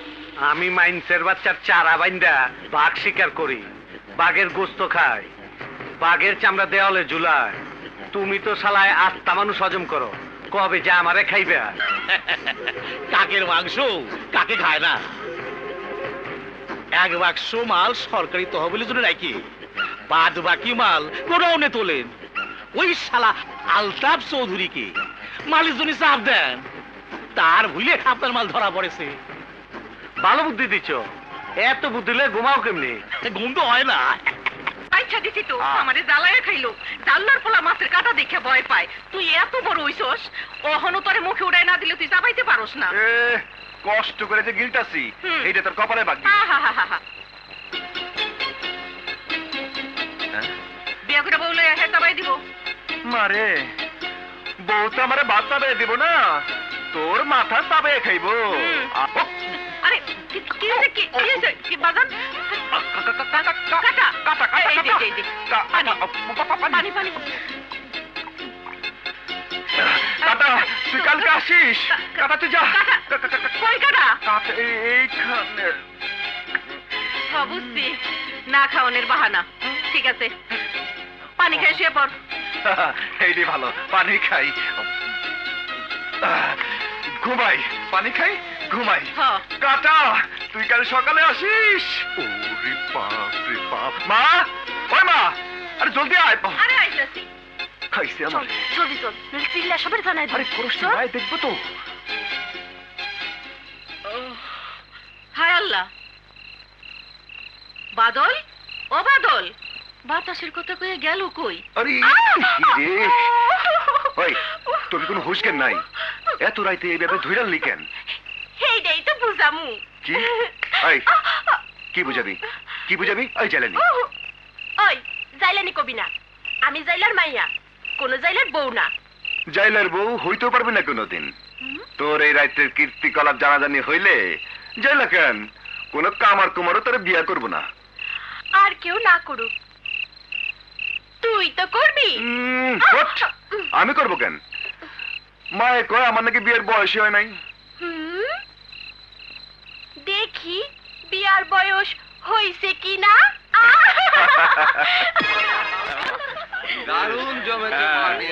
আমি মাইন্সের বাচ্চার চারা বাইন্দা বাঘ শিকার করি, বাঘের গোস্ত খাই, বাঘের চামড়া দেওয়ালে ঝুলায়। তুমি তো শালায় আস্তা মানুষ হজম করো, কবে যে আমারে খাইবে? কাকের মাংস কাকে খায় না? এক বাক্স মাল সরকারি তহবিলের জন্য রাখি, বাদ বাকি মাল গোডাউনে তোলেন। ওই শালা আলতাফ চৌধুরীকে মালিক জন্য চাপ দেন, তার ভুলে আপনার মাল ধরা পড়েছে। ভালো বুদ্ধি দিচ্ছ, এত বুদ্ধি দিলে ঘুমাও কেমনি? ঘুম তো হয় না। আচ্ছা দিছি তো আমারে জ্বালায় খাইলো, জাল্লার পোলা মাছের কাটা দেখে ভয় পায়। তুই এত বড় হইছস, ওহনো তোরে মুখে উড়াই না দিলে তুই চাবাইতে পারস না। কষ্ট করে যে গিলতাছি এইটা তোর কপালে বাকি। বিয়া করে বউলে হ্যাঁ চাবাই দিব। মারে বউ তো আমারে ভাত চাবে দিব না, তোর মাথা চাবে খাইবো। আরে কি হয়েছে, কি হয়েছে, কি বাজান? কাটা এই দে এই দে পানি পানি। কাটা তুই কালকে আসিস। কাটা তুই যা। কই কাটা? এইখানে বুঝছি, না খাওয়ানোর বাহানা। ঠিক আছে, পানি খেয়ে শুয়ে পড়। এইটি ভালো, পানি খাই ঘুমাই, পানি খাই ঘুমাই। কাটা তুই কাল সকালে আসিস। ওরে বাপ রে বাপ। মা, ওই মা, আরে জলদি আয়। আরে আইতাছি। খাইছে আমার। জলদি চল, নইলে চিল্লা সবার জানাই। আরে করস না, আয় দেখবো তো। হায় আল্লাহ, বাদল, ও বাদল, বাতাসের কথা কয়ে গেল কই? আরে রে, ওই তোর কোনো হুঁশ জ্ঞান নাই? এত রাইতে এইভাবে ধইরালি কেন? এইটাই তো বুঝামু। কি? এই কি বুঝাবি, কি বুঝাবি? ওই জাইলানি, ওই জাইলানি কবি না, আমি জাইলার মাইয়া, কোন জাইলার বউ না। জাইলার বউ হইতেও পারবি না কোনোদিন। তোর এই রাইতের কীর্তিকলাপ জানাজানি হইলে জাইলা কেন, কোন কামার কুমারও তোর বিয়া করবো না। আর কেউ না করুক, তুই তো করবি। আমি করবো কেন? মায়ে কয় আমার নাকি বিয়ের বয়সই হয় নাই। দেখি বিয়ার বয়স হইছে কি না। দারুণ জমেছে পার্টি।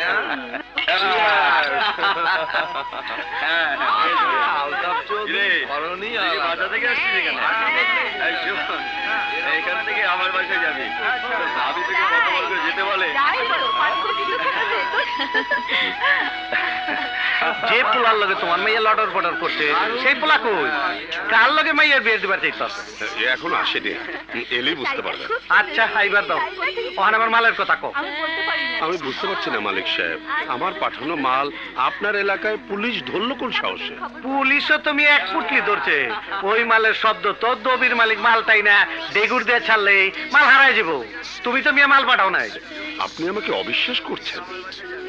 এইখান থেকে আমার বাসায় যাবি, ভাবি থেকে কত বড় করে যেতে বলে। যে পোলার লগে তোমার মাইয়া লটর ফটর করছে, সেই পোলা কই? কার লগে মাইয়ার বিয়ে দিবার চাইতাস? এখন আসেনি, এলেই বুঝতে পারবে। আচ্ছা আইবার দাও, ওখানে আমার মালের কথা কও। আমি বুঝতে পারছি না মালিক সাহেব, আমার পাঠানো মাল আপনার এলাকায় পুলিশ ধরল কোন সাহসে? পুলিশও তুমি এক ফুটলি ধরছে। ওই মালের শব্দ তো দবির মালিক মালটাই না ডেগুর দিয়ে ছাড়লে মাল হারাই যাব। তুমি তো মিয়া মাল পাঠাও নাই। আপনি আমাকে অবিশ্বাস করছেন?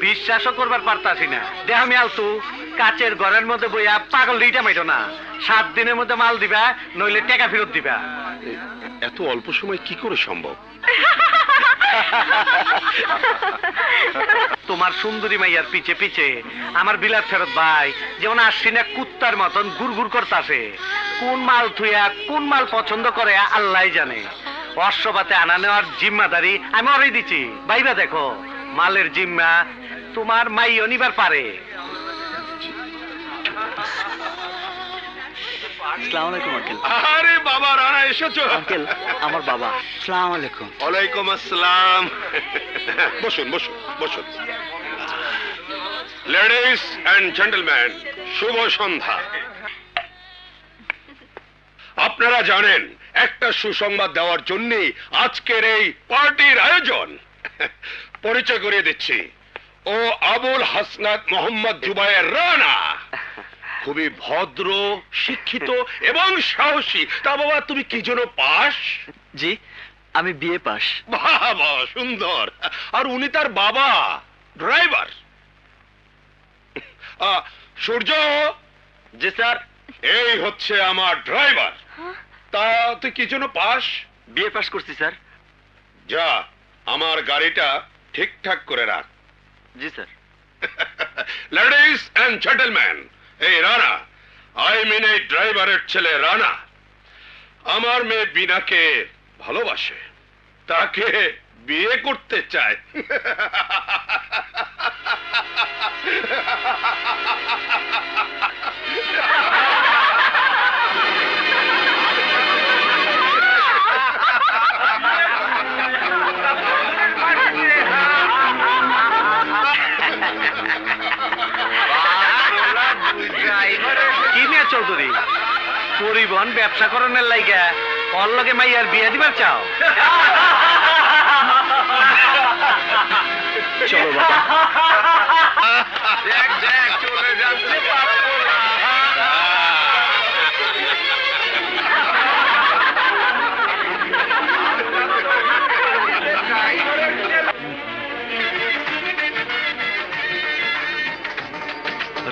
বিশ্বাসও করবার পারতাছি না। দেহ আমি আলতু কাচের ঘরের মধ্যে বইয়া পাগল লিটা মাইটো না। 7 দিনের মধ্যে মাল দিবা, নইলে টাকা ফেরত দিবা। এত অল্প সময় কি করে সম্ভব? তোমার সুন্দরী মাইয়ার পিছে পিছে আমার বিলাত ফেরত ভাই যেমন আশ্বিনা কুত্তার মতন গুড়গুড় করতাছে। কোন মাল থুইয়া কোন মাল পছন্দ করে আল্লাহ জানে। অশ্বপাতে আনা নেওয়ার জিম্মাদারি আমি ওরই দিচ্ছি। ভাইবা দেখো, মালের জিম্মা তোমার মাইও নিবার পারে। আসসালামু আলাইকুম আঙ্কেল। আরে বাবা, রানা এসেছো? আঙ্কেল আমার বাবা। আসসালামু আলাইকুম। ওয়ালাইকুম আসসালাম। বসুন বসুন বসুন। লেডিস এন্ড জেন্টলম্যান, শুভ সন্ধ্যা। আপনারা জানেন একটা সুসংবাদ দেওয়ার জন্য আজকের এই পার্টির আয়োজন। পরিচয় করিয়ে দিচ্ছি, ও আবুল হাসনাত মোহাম্মদ জুবায়ের রানা। খুবই ভদ্র, শিক্ষিত এবং সাহসী। তা বাবা, তুমি কি জন্য পাস? জি, আমি বিএ পাস। বাবা সুন্দর। আর উনি তার বাবা, ড্রাইভার। সূর্য। জি স্যার। এই হচ্ছে আমার ড্রাইভার। তা তুই কি জন্য পাস? বিএ পাস করছি স্যার। যা, আমার গাড়িটা ঠিকঠাক করে রাখ। জি স্যার। লেডিস এন্ড জেন্টলম্যান, এই রানা, আই মিন এই ড্রাইভারের ছেলে রানা আমার মেয়ে বিনাকে ভালোবাসে, তাকে বিয়ে করতে চায়। কি মিয়া চৌধুরী, পরিবহন ব্যবসা করণের লাইগা ওর লগে মাইয়ার বিয়ে দিবার চাও? চলো বাবা। দেখ দেখ চলে যাচ্ছে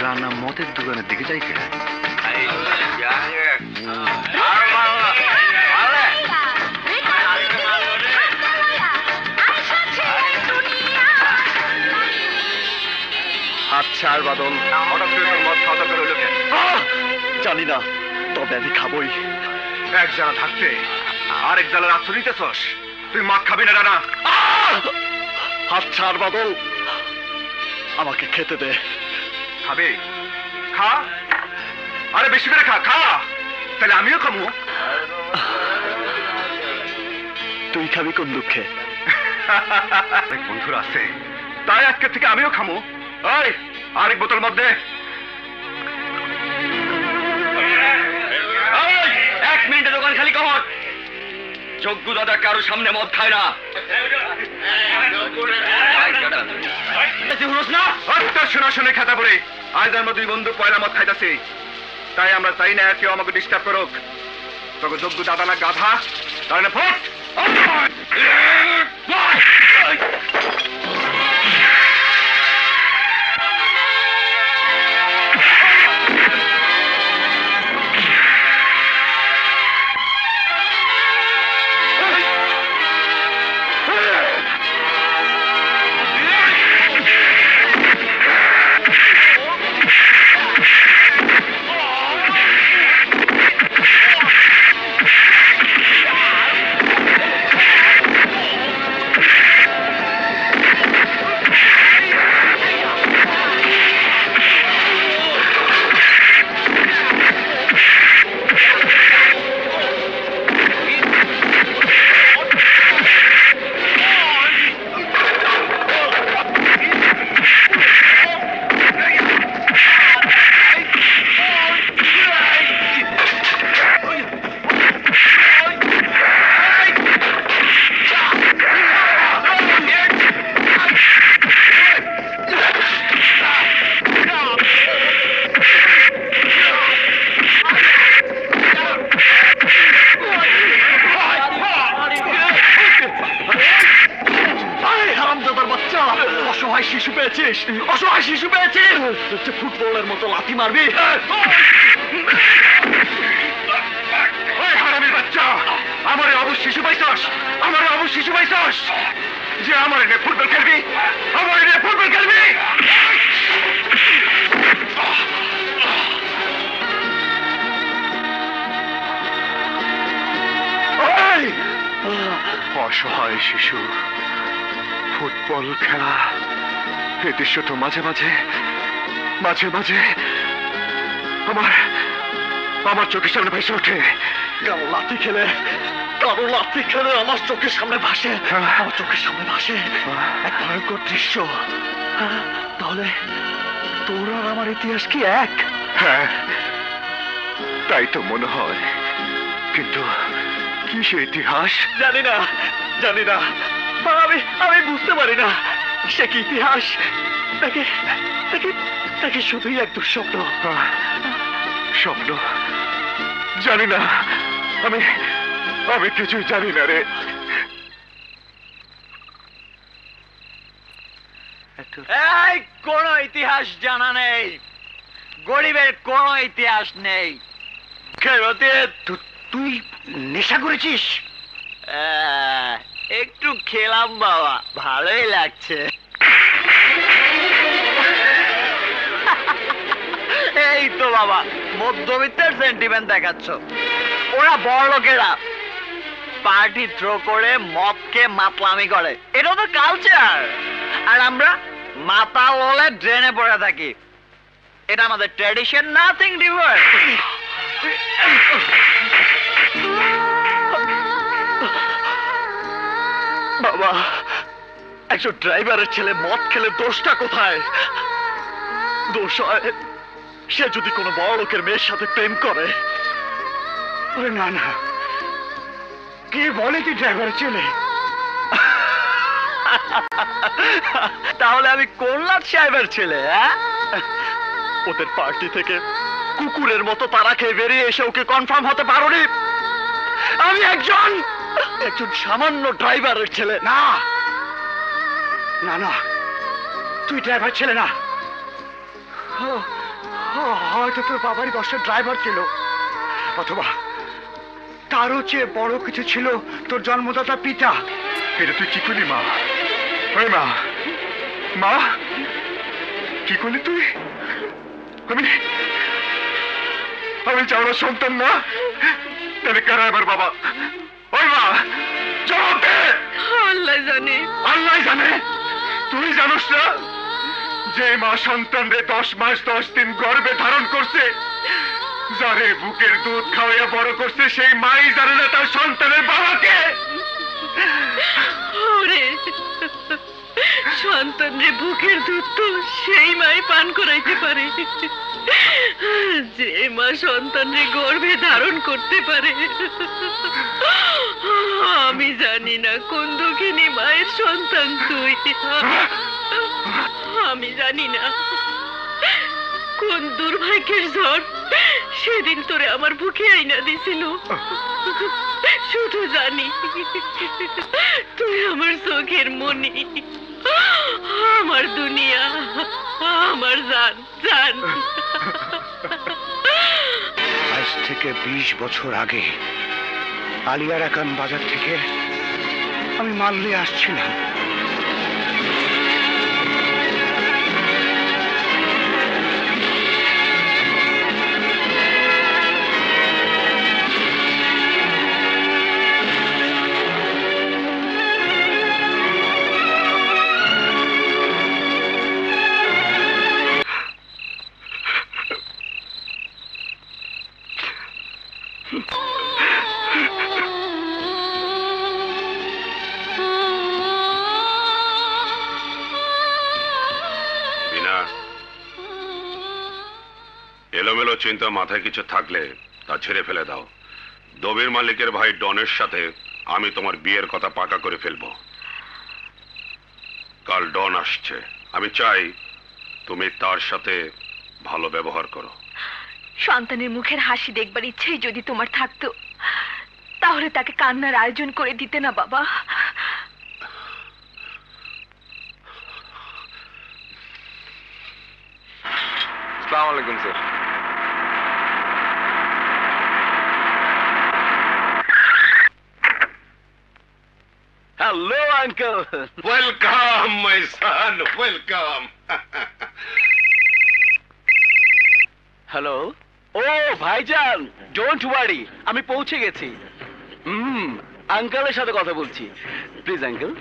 রানা মদের দোকানের দিকে যাই কে? আচ্ছা আর বাদল, হঠাৎ করে তোর মদ খাওয়া দরকার হইলো কেন? জানি না, তবে আমি খাবই। এক জানা থাকতে আরেক জালের আশ্রয় নিতেছস? তুই মদ খাবি না রানা? আচ্ছা আর বাদল, আমাকে খেতে দে। খাবে? খা, আরে বেশি করে খা, খা, তাহলে আমিও খাবো। তুই খাবি কোন দুঃখে? অনেক বন্ধুরা আছে, তাই আজকে থেকে আমিও খামো। ওই আরেক বোতল মদ দে। এক মিনিটে দোকান খালি কর। যজ্ঞ দাদা কারো সামনে মদ খায় না। শোনা শুনে খাতা পড়ে আজ আমরা দুই বন্ধু পয়লা মদ খাইতেছি, তাই আমরা চাই না কেউ আমাকে ডিস্টার্ব করুক। তোকে যোগ্য দাদা না গাধা, তাহলে ফোট। অসহায় শিশু পেয়েছিস, অসহায় শিশু পেয়েছিস, ফুটবলের মতো লাথি মারবি? হারামির বাচ্চা, আমার অবশ্য শিশু পাইছস, আমার অবশ্য শিশু পাইছস যে আমার এনে ফুটবল খেলবি, আমার এনে ফুটবল খেলবি। অসহায় শিশু, ফুটবল খেলা, এই দৃশ্য তো মাঝে মাঝে মাঝে মাঝে আমার চোখের সামনে ভেসে ওঠে। কারো লাথি খেলে আমার চোখের সামনে ভাসে, আমার চোখের সামনে ভাসে এক ভয়ঙ্কর দৃশ্য। তাহলে তোর আর আমার ইতিহাস কি এক? হ্যাঁ, তাই তো মনে হয়, কিন্তু কি সে ইতিহাস? জানি না, জানি না, আমি বুঝতে পারি না সে কি ইতিহাস। তাকে শুধুই এক দুঃস্বপ্ন। স্বপ্ন? জানি না, আমি কিছুই জানি না রে। এই কোন ইতিহাস জানা নেই, গরিবের কোন ইতিহাস নেই। তুই নেশা করেছিস? একটু খেলাম বাবা, ভালোই লাগছে। এই এই তো বাবা মধ্যবিত্তের সেন্টিমেন্ট দেখাচ্ছ। ওরা বড় লোকেরা পার্টি থ্রো করে মদকে মাতলামি করে, এটা তো কালচার। আর আমরা মাতাল হলে ড্রেনে পড়ে থাকি, এটা আমাদের ট্র্যাডিশন, নাথিং ডিফারেন্ট। বাবা একজন ড্রাইভারের ছেলে মদ খেলে দোষটা কোথায়? দোষ হয় সে যদি কোনো বড় লোকের মেয়ের সাথে প্রেম করে। না না, কে বলে তুই ড্রাইভারের ছেলে? তাহলে আমি কোনলাট সাহেবের ছেলে? ওদের পার্টি থেকে কুকুরের মতো তারা খেয়ে বেরিয়ে এসে ওকে কনফার্ম হতে পারোনি? আমি একজন সামান্য ড্রাইভারের ছেলে। না না না, তুই ড্রাইভার ছেলে না। হয়তো তোর বাবারই দশটা ড্রাইভার ছিল, অথবা তারও চেয়ে বড় কিছু ছিল তোর জন্মদাতা পিতা। এটা তুই কি করলি মা? ওই মা, মা কি করলি তুই? আমি চাওয়ার সন্তান না, তাহলে কারা আমার বাবা? ওই মা জবাব দে। আল্লাহ জানে। আল্লাহ জানে? তুই জানোস না যে মা সন্তানরে 10 মাস 10 দিন গর্ভে ধারণ করছে, যারে বুকের দুধ খাওয়াইয়া বড় করছে, সেই মাই জানে না তার সন্তানের বাবাকে? ওরে সন্তানরে বুকের দুধ তো সেই মাই পান করাইতে পারে যে মা সন্তানরে গর্ভে ধারণ করতে পারে। আমি জানি না কোন দুঃখিনী মায়ের সন্তান তুই। আমি জানি না কোন দুর্ভাগ্যের ঝড় সেদিন তোরে আমার বুকে আইনা দিছিল। শুধু জানি তুই আমার চোখের মনি, আমার দুনিয়া, আমার জান জান। আজ থেকে 20 বছর আগে আলিয়ারাকান বাজার থেকে আমি মাল নিয়ে আসছিলাম। এলোমেলো চিন্তা মাথায় কিছু থাকলে তা ছেড়ে ফেলে দাও। দবির মালিকের ভাই ডনের সাথে আমি তোমার বিয়ের কথা পাকা করে ফেলবো। কাল ডন আসছে, আমি চাই তুমি তার সাথে ভালো ব্যবহার করো। সন্তানের মুখের হাসি দেখবার ইচ্ছেই যদি তোমার থাকতো, তাহলে তাকে কান্নার আয়োজন করে দিতে না বাবা? আসসালামু আলাইকুম sir. Hello uncle. Welcome my son, welcome. Hello. ও ভাইজান, ডোন্ট ওয়ারি, আমি পৌঁছে গেছি। আঙ্কেলের সাথে কথা বলছি। Please uncle.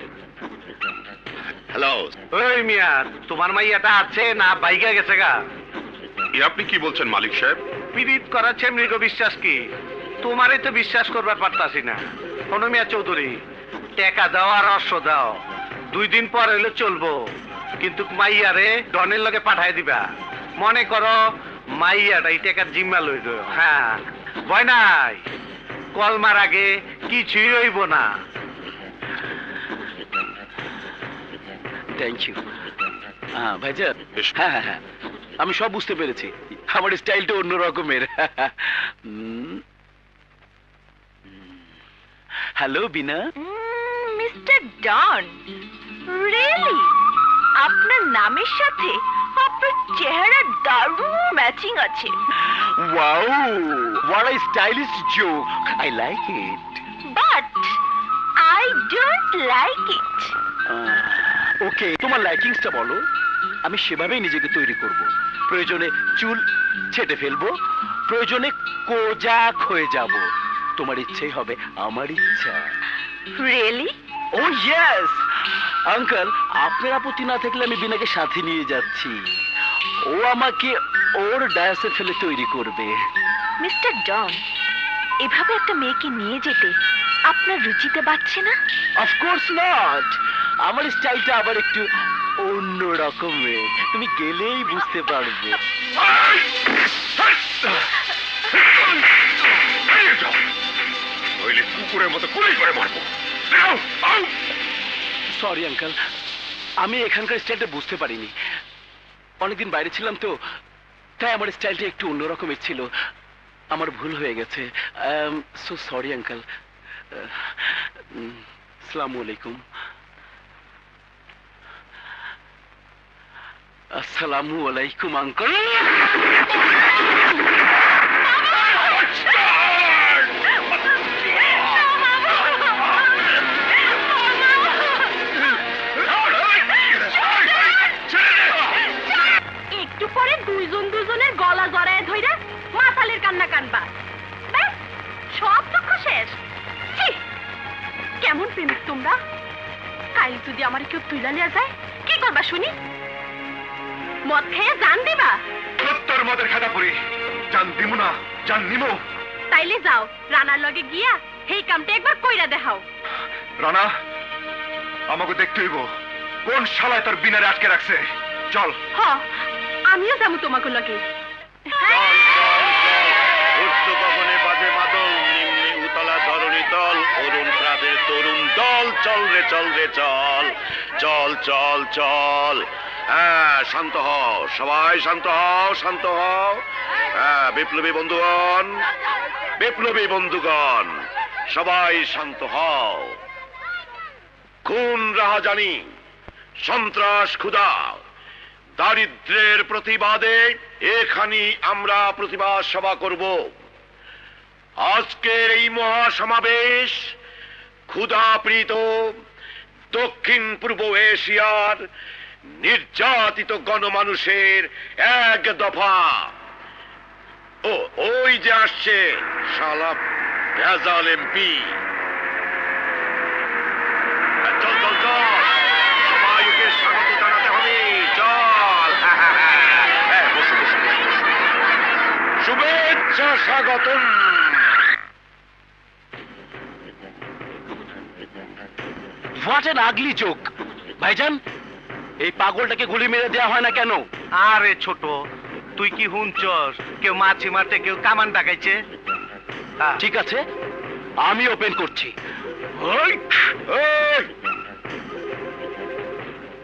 হ্যালো। ওই মিয়া, তোমার মাইয়াটা আছে না বাইকা গেছে গা? আপনি কি বলছেন মালিক সাহেব? পীড়িত করাচ্ছে মৃগ বিশ্বাস কি? তোমারই তো বিশ্বাস করবার পারতাছি না। শোনো মিয়া চৌধুরী, টাকা দাও আর অশ্ব দাও, 2 দিন পর হইলে চলবো, কিন্তু মাইয়ারে ডনের লগে পাঠাই দিবা। মনে করো মাইয়াটা এই টাকার জিম্মা লইল। হ্যাঁ, ভয় নাই, কলমার আগে কিছুই হইব না। Thank you. হ্যাঁ ভাইজান, হ্যাঁ হ্যাঁ হ্যাঁ, আমি সব বুঝতে পেরেছি। আমার স্টাইলটা অন্য রকমের। Hello Bina. Mister Don, really আপনার নামের সাথে আপনার চেহারা দারুণ ম্যাচিং আছে। Wow, what a stylish joke, I like it. But I don't like it. Okay, তোমার লাইকিংসটা বলো। আমি সেভাবেই নিজেকে তৈরি করব। প্রয়োজনে চুল ছেটে ফেলবো, প্রয়োজনে কোজাক হয়ে যাব। তোমার ইচ্ছেই হবে আমার ইচ্ছা। রিয়েলি? ও ইয়েস আঙ্কেল, আপনার আপত্তি না থাকলে আমি বিনাকে সাথে নিয়ে যাচ্ছি। ও আমাকে ওর ডায়াসে ফেলে তৈরি করবে। মিস্টার ডন, এভাবে একটা মেয়েকে নিয়ে যেতে আপনার রুচিতে বাড়ছে না? Of course not. আমার স্টাইলটা আবার একটু অন্য রকমের, তুমি গেলেই বুঝতে পারবে। নইলে কুকুরের মতো গুলি করে মারবো। সরি আঙ্কেল, আমি এখানকার স্টাইলটা বুঝতে পারিনি। অনেকদিন বাইরে ছিলাম তো, তাই আমার স্টাইলটা একটু অন্য রকমের ছিল। আমার ভুল হয়ে গেছে। So sorry uncle. আসসালামু আলাইকুম। আসসালামু আলাইকুম আঙ্কেল। একটু পরে দুইজন দুজনের গলা জড়ায় ধইরা মাতালের কান্না কানবা। ব্যাস, সব দুঃখ শেষ। ছি, কেমন প্রেমিক তোমরা! কাল যদি আমার কেউ তুইলা নিয়ে যায়, কি করবা শুনি? মদ খেয়ে জান দিবা? সত্তর মদের খাতা পড়ি, জান দিমু না, জান নিমু। তাইলে যাও, রানার লগে গিয়া সেই কামটা একবার কইরা দেখাও। রানা, আমাকে দেখতে হইব কোন শালায় তোর বিনারে আটকে রাখছে। চল। হ, আমিও যাবো তোমাকে লগে। উচ্চ গগনে বাজে মাদল, নিম্নে উতলা ধরণী তল, অরুণ প্রাতের তরুণ দল। চল রে চল রে চল, চল চল চল। হ্যাঁ, শান্ত হও সবাই, শান্ত হও, শান্ত হও। হ্যাঁ, বিপ্লবী বন্ধুগণ, বিপ্লবী বন্ধুগণ, সবাই শান্ত হও। খুন রাহাজানি, সন্ত্রাস, ক্ষুধা, দারিদ্র্যের প্রতিবাদে এখানে আমরা প্রতিবাদ সভা করব। আজকের এই মহাসমাবেশ ক্ষুধাপীড়িত দক্ষিণ পূর্ব এশিয়ার নির্যাতিত গণমানুষের এক দফা। ওই যে আসছে শালা ভেজাল এমপি। চল চল চল, সবাই ওকে স্বাগত জানাতে হবে। চল, বসো বসো বসো। শুভেচ্ছা, স্বাগতম। What N ugly joke. ভাইজান, এই পাগলটাকে গুলি মেরে দেওয়া হয় না কেন? আরে ছোট, তুই কি হুনছস কেউ মাছি মারতে, কেউ কামান ডাকাইছে? ঠিক আছে, আমি ওপেন করছি।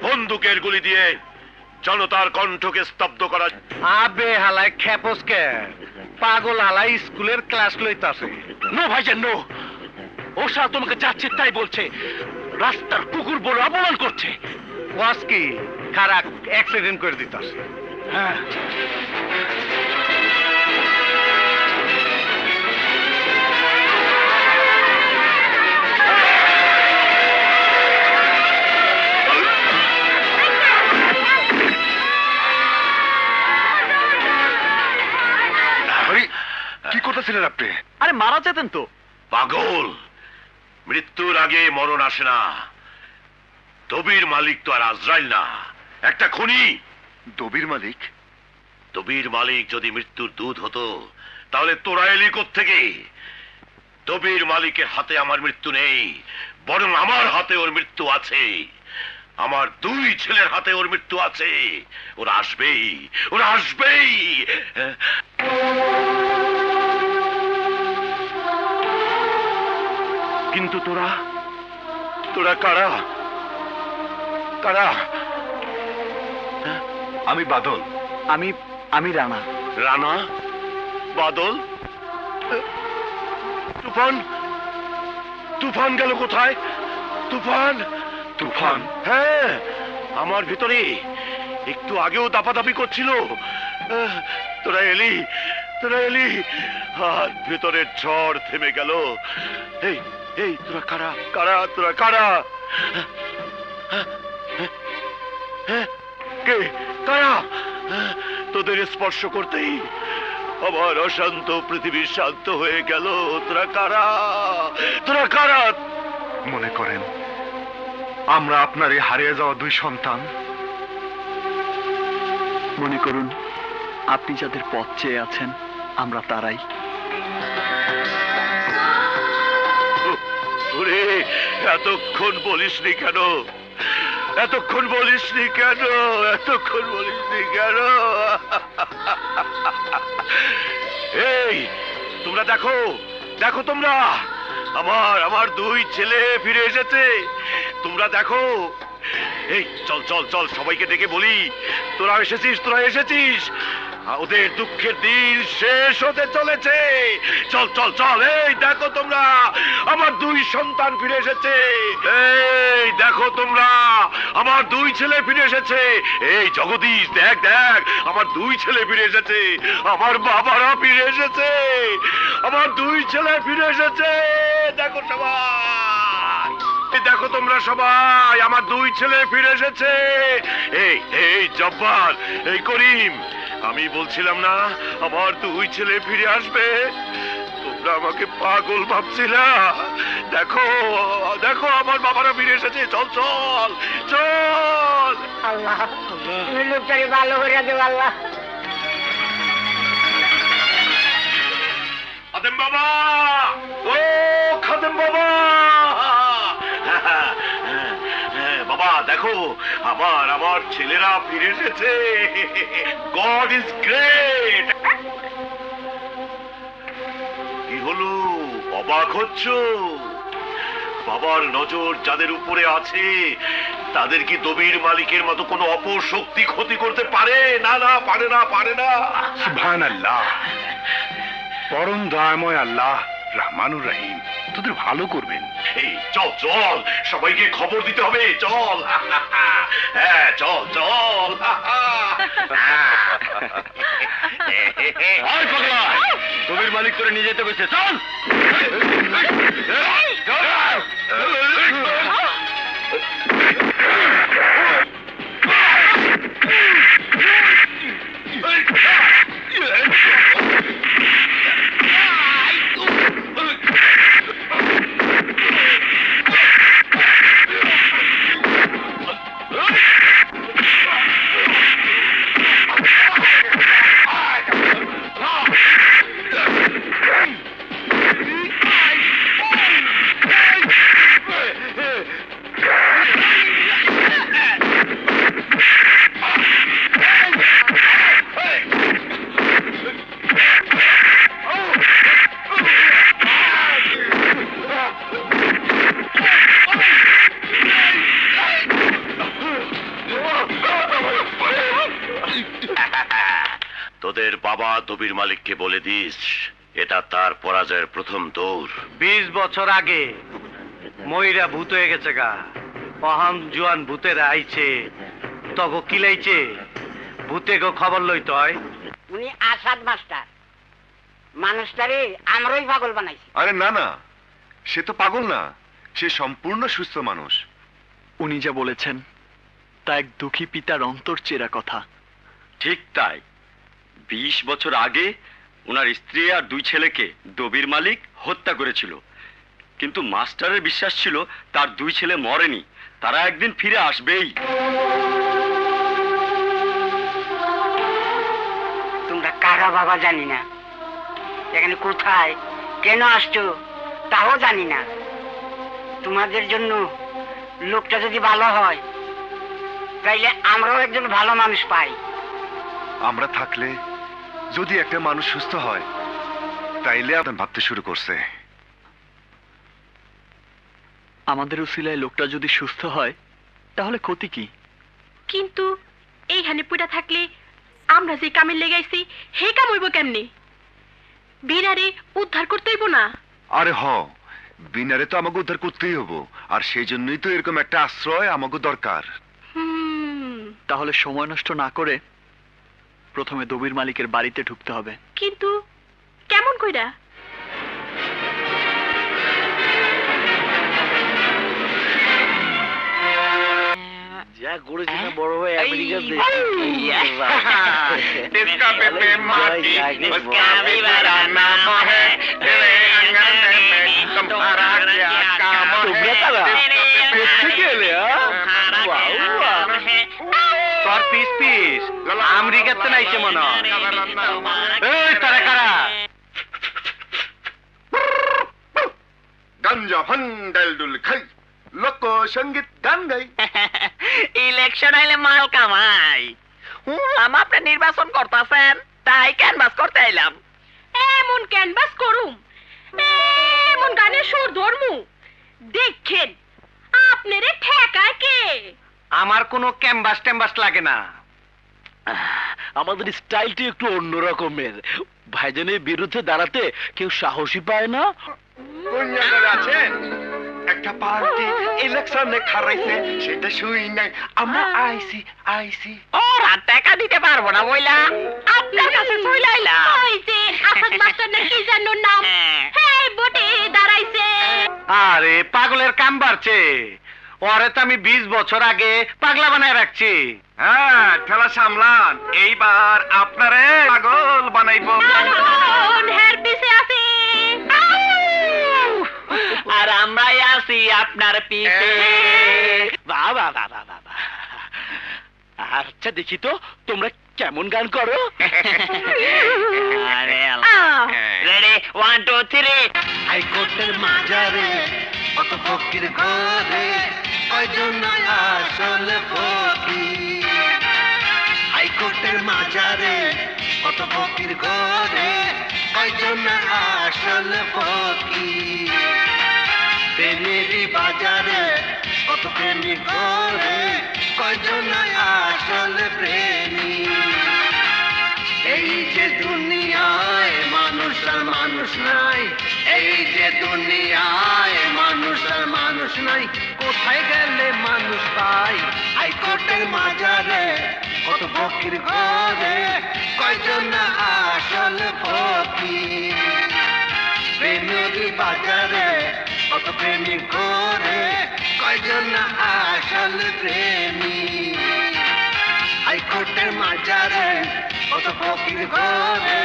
বন্দুকের গুলি দিয়ে জনতার কণ্ঠকে স্তব্ধ করা। আবে হালায় খেপসকে, পাগল হালাই স্কুলের ক্লাস লইতাছে। নো ভাইজান নো, ও সারা তোমাকে যাচ্ছে তাই বলছে, রাস্তার কুকুর বলে অপমান করছে। ওয়াস কি খারাপ অ্যাক্সিডেন্ট করে দিতাছে। হ্যাঁ, কি করতেছিলেন আপনি? আরে মারা যেতেন তো। পাগল, মৃত্যুর আগে মরণ আসে না। দবির মালিক তো আর আজরাইল না, একটা খুনি। দবির মালিক? দবির মালিক যদি মৃত্যুর দূত হতো, তাহলে তোরা এলি কোত্থেকে? দবির মালিকের হাতে আমার মৃত্যু নেই, বরং আমার হাতে ওর মৃত্যু আছে। আমার দুই ছেলের হাতে ওর মৃত্যু আছে। ওরা আসবেই, ওরা আসবেই। কিন্তু তোরা, তোরা কারা? কারা? আমি বাদল। আমি রানা। রানা? বাদল? তুফান? তুফান গেল কোথায়? তুফান? তুফান? হ্যাঁ, আমার ভিতরে একটু আগেও দাপাদাপি করছিল। তোরা এলি, তোরা এলি, আর ভিতরের ঝড় থেমে গেল। এই এই, তোরা কারা? কারা? তোরা কারা? কে কে কারা? তোদের স্পর্শ করতেই আমার অশান্ত পৃথিবী শান্ত হয়ে গেল। তোরা কারা? তোরা কারা? মনে করেন আমরা আপনার এই হারিয়ে যাওয়া দুই সন্তান। মনে করুন আপনি যাদের পথ চেয়ে আছেন আমরা তারাই। ওরে, এতক্ষণ বলিসনি কেন? এতক্ষণ বলিসনি কেন? এতক্ষণ বলিসনি কেন? এই তোমরা দেখো, দেখো তোমরা, আমার দুই ছেলে ফিরে এসেছে। তোমরা দেখো। এই চল চল চল, সবাইকে ডেকে বলি, তোরা এসেছিস, তোরা এসেছিস। ওদের দুঃখের দিন শেষ হতে চলেছে। চল চল চল। এই দেখো তোমরা, আমার দুই সন্তান ফিরে এসেছে। এই দেখো তোমরা, আমার দুই ছেলে ফিরে এসেছে। এই জগদীশ, দেখ দেখ, আমার দুই ছেলে ফিরে এসেছে। আমার বাবারা ফিরে এসেছে। আমার দুই ছেলে ফিরে এসেছে। দেখো সবাই, দেখো তোমরা সবাই, আমার দুই ছেলে ফিরে এসেছে। এই এই জব্বার, এই করিম, আমি বলছিলাম না আমার দুই ছেলে ফিরে আসবে? তোমরা আমাকে পাগল ভাবছিলা। দেখো দেখো, আমার বাবারা ফিরে এসেছে। চল চল চল। আল্লাহ, তুমি লোকটাকে ভালো করে দেবো আল্লাহ। খাদেম বাবা, ও খাদেম বাবা, বাবা দেখো, আমার ছেলেরা ফিরে এসেছে। God is great. কি হলো, অবাক হচ্ছ? বাবার নজর যাদের উপরে আছে তাদের কি দবির মালিকের মতো কোনো অপশক্তি ক্ষতি করতে পারে? না না, পারে না, পারে না। সুবহানাল্লাহ। পরম দয়াময় আল্লাহ রহমানুর রহিম তোদের ভালো করবেন। এই চল চল, সবাইকে খবর দিতে হবে। চল। হ্যাঁ চল চল। তোদের মালিক তোরে নিয়ে যেতে বসে, চল। তোদের বাবা দবির মালিককে বলে দিস এটা তার পরাজয়ের প্রথম দৌড়। 20 বছর আগে ময়রা ভূত হয়ে গেছে গা, অহাম জুয়ান ভূতেরা আইছে, তগো কিলাইছে, ভূতে গো খবর লইতে হয়। উনি আসাদ মাস্টার, মানুষটারে আমরাই পাগল বানাইছি। আরে না না, সে তো পাগল না, সে সম্পূর্ণ সুস্থ মানুষ। উনি যা বলেছেন তা এক দুঃখী পিতার অন্তর চেরা কথা। ঠিক তাই। 20 বছর আগে ওনার স্ত্রী আর দুই ছেলেকে দবির মালিক হত্যা করেছিল, কিন্তু মাস্টারের বিশ্বাস ছিল তার দুই ছেলে মরেনি, তারা একদিন ফিরে আসবেই। তোমরা কারা বাবা জানি না, এখানে কোথায় কেন আসছো তাও জানি না। তোমাদের জন্য লোকটা যদি ভালো হয় তাইলে আমরাও একজন ভালো মানুষ পাই। আমরা থাকলে যদি একটা মানুষ সুস্থ হয় তাইলে আপনার ভাবতে শুরু করছে। আমাদের উসিলায় লোকটা যদি সুস্থ হয় তাহলে ক্ষতি কি? কিন্তু এইখানে পুরা থাকলে আমরা যে কামে লেগাইছি হে কাম হইব কেমনে? বিরারে উদ্ধার করতে হইব না? আরে হ, বিনারে তো আমাকে উদ্ধার করতেই হবো, আর সেই জন্যই তো এরকম একটা আশ্রয় আমাকে দরকার। তাহলে সময় নষ্ট না করে প্রথমে দবির মালিকের বাড়িতে ঢুকতে হবে। কিন্তু কেমন কইরা? যা করেছি না বড় ভাই আমেরিকাতে इसका पेपे माटी उसका भी बड़ा नाम है तेरे आंगन में तुम्हारा क्या काम है তোর পিস পিস আমেরিকাতে নাইছে মনে এই তারা কারা गंजा फंडल दुल खाई लोको संगीत गान गाई ইলেকশন আইলে মাল কামাই হুম আপনি নির্বাচন করতেছেন তাই ক্যানভাস করতে আইলাম এমন ক্যানভাস করুম, এমন গানের সুর ধরমু, দেখেন আপনারে ঠেকায় কে? আমার কোনো ক্যানভাস ট্যানভাস লাগে না। আমাদের স্টাইলটি একটু অন্য রকমের। ভাইজানের বিরুদ্ধে দাঁড়াতে কেউ সাহসী পায় না। কোন জায়গায় আছেন? একটা পার্টি ইলেকশনে খারাইছে সেটা শুই নাই আমরা আইসি ওরা টাকা দিতে পারবো না বইলা আপনার কাছে চলে আইলাম। ওই যে আসাদ মাস্টার না কি জানো নাম, হ্যাঁ বটে দাঁড়াইছে। আরে পাগলের কাম বাড়ছে, ওরে তো আমি 20 বছর আগে পাগলা বানায় রাখছি। হ্যাঁ ঠেলা সামলান, এইবার আপনারে পাগল বানাইবো। হের পিছে আছে আর আমরাই আছি আপনার পিছে। বাবা বাবা বাবা, আচ্ছা দেখি তো তোমরা কেমন গান করো। রেডি 1 2 3 হাইকোর্টের মাজারে কত ফকির ঘরে কয়জন আসল ফকির। হাইকোর্টের মাজারে কত ফকির ঘরে কয়জন আসল ফকির। প্রেমেরই বাজারে কত প্রেমিক ঘরে কয়জন আসল প্রেমিক। এই যে দুনিয়ায় মানুষ আর মানুষ নাই, এই যে দুনিয়ায় মানুষ আর মানুষ নাই, কোথায় গেলে মানুষ পাই। হাইকোর্টের মাজারে কত ফকির ঘরে কয়জন আসল ফকির। প্রেমেরই বাজারে কত প্রেমিক ঘরে কয়জন আসল প্রেমিক। হাইকোর্টের মাজারে কত ফকির ঘরে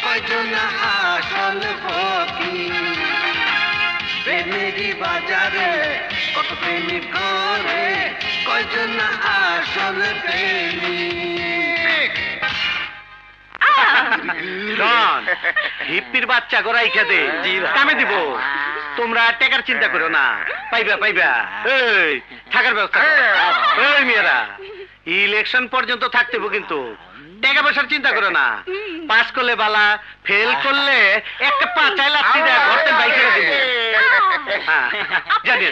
কয়জন আসল ফকির। প্রেমেরই বাজারে কত প্রেমিক ঘরে কয়জন আসল প্রেমিক। হিপ্পির বাচ্চা গড়াই খেতে কামে দিব, তোমরা টাকার চিন্তা করো না, পাইবা পাইবা। এই থাকার ব্যবস্থা করো। এই মেয়েরা ইলেকশন পর্যন্ত থাকতে হবে কিন্তু টাকা পয়সার চিন্তা করো না। পাস করলে বালা, ফেল করলে একটা পাঁচায় লাঠি দেয় ঘরতে বাইক করে দিব। হ্যাঁ জানি।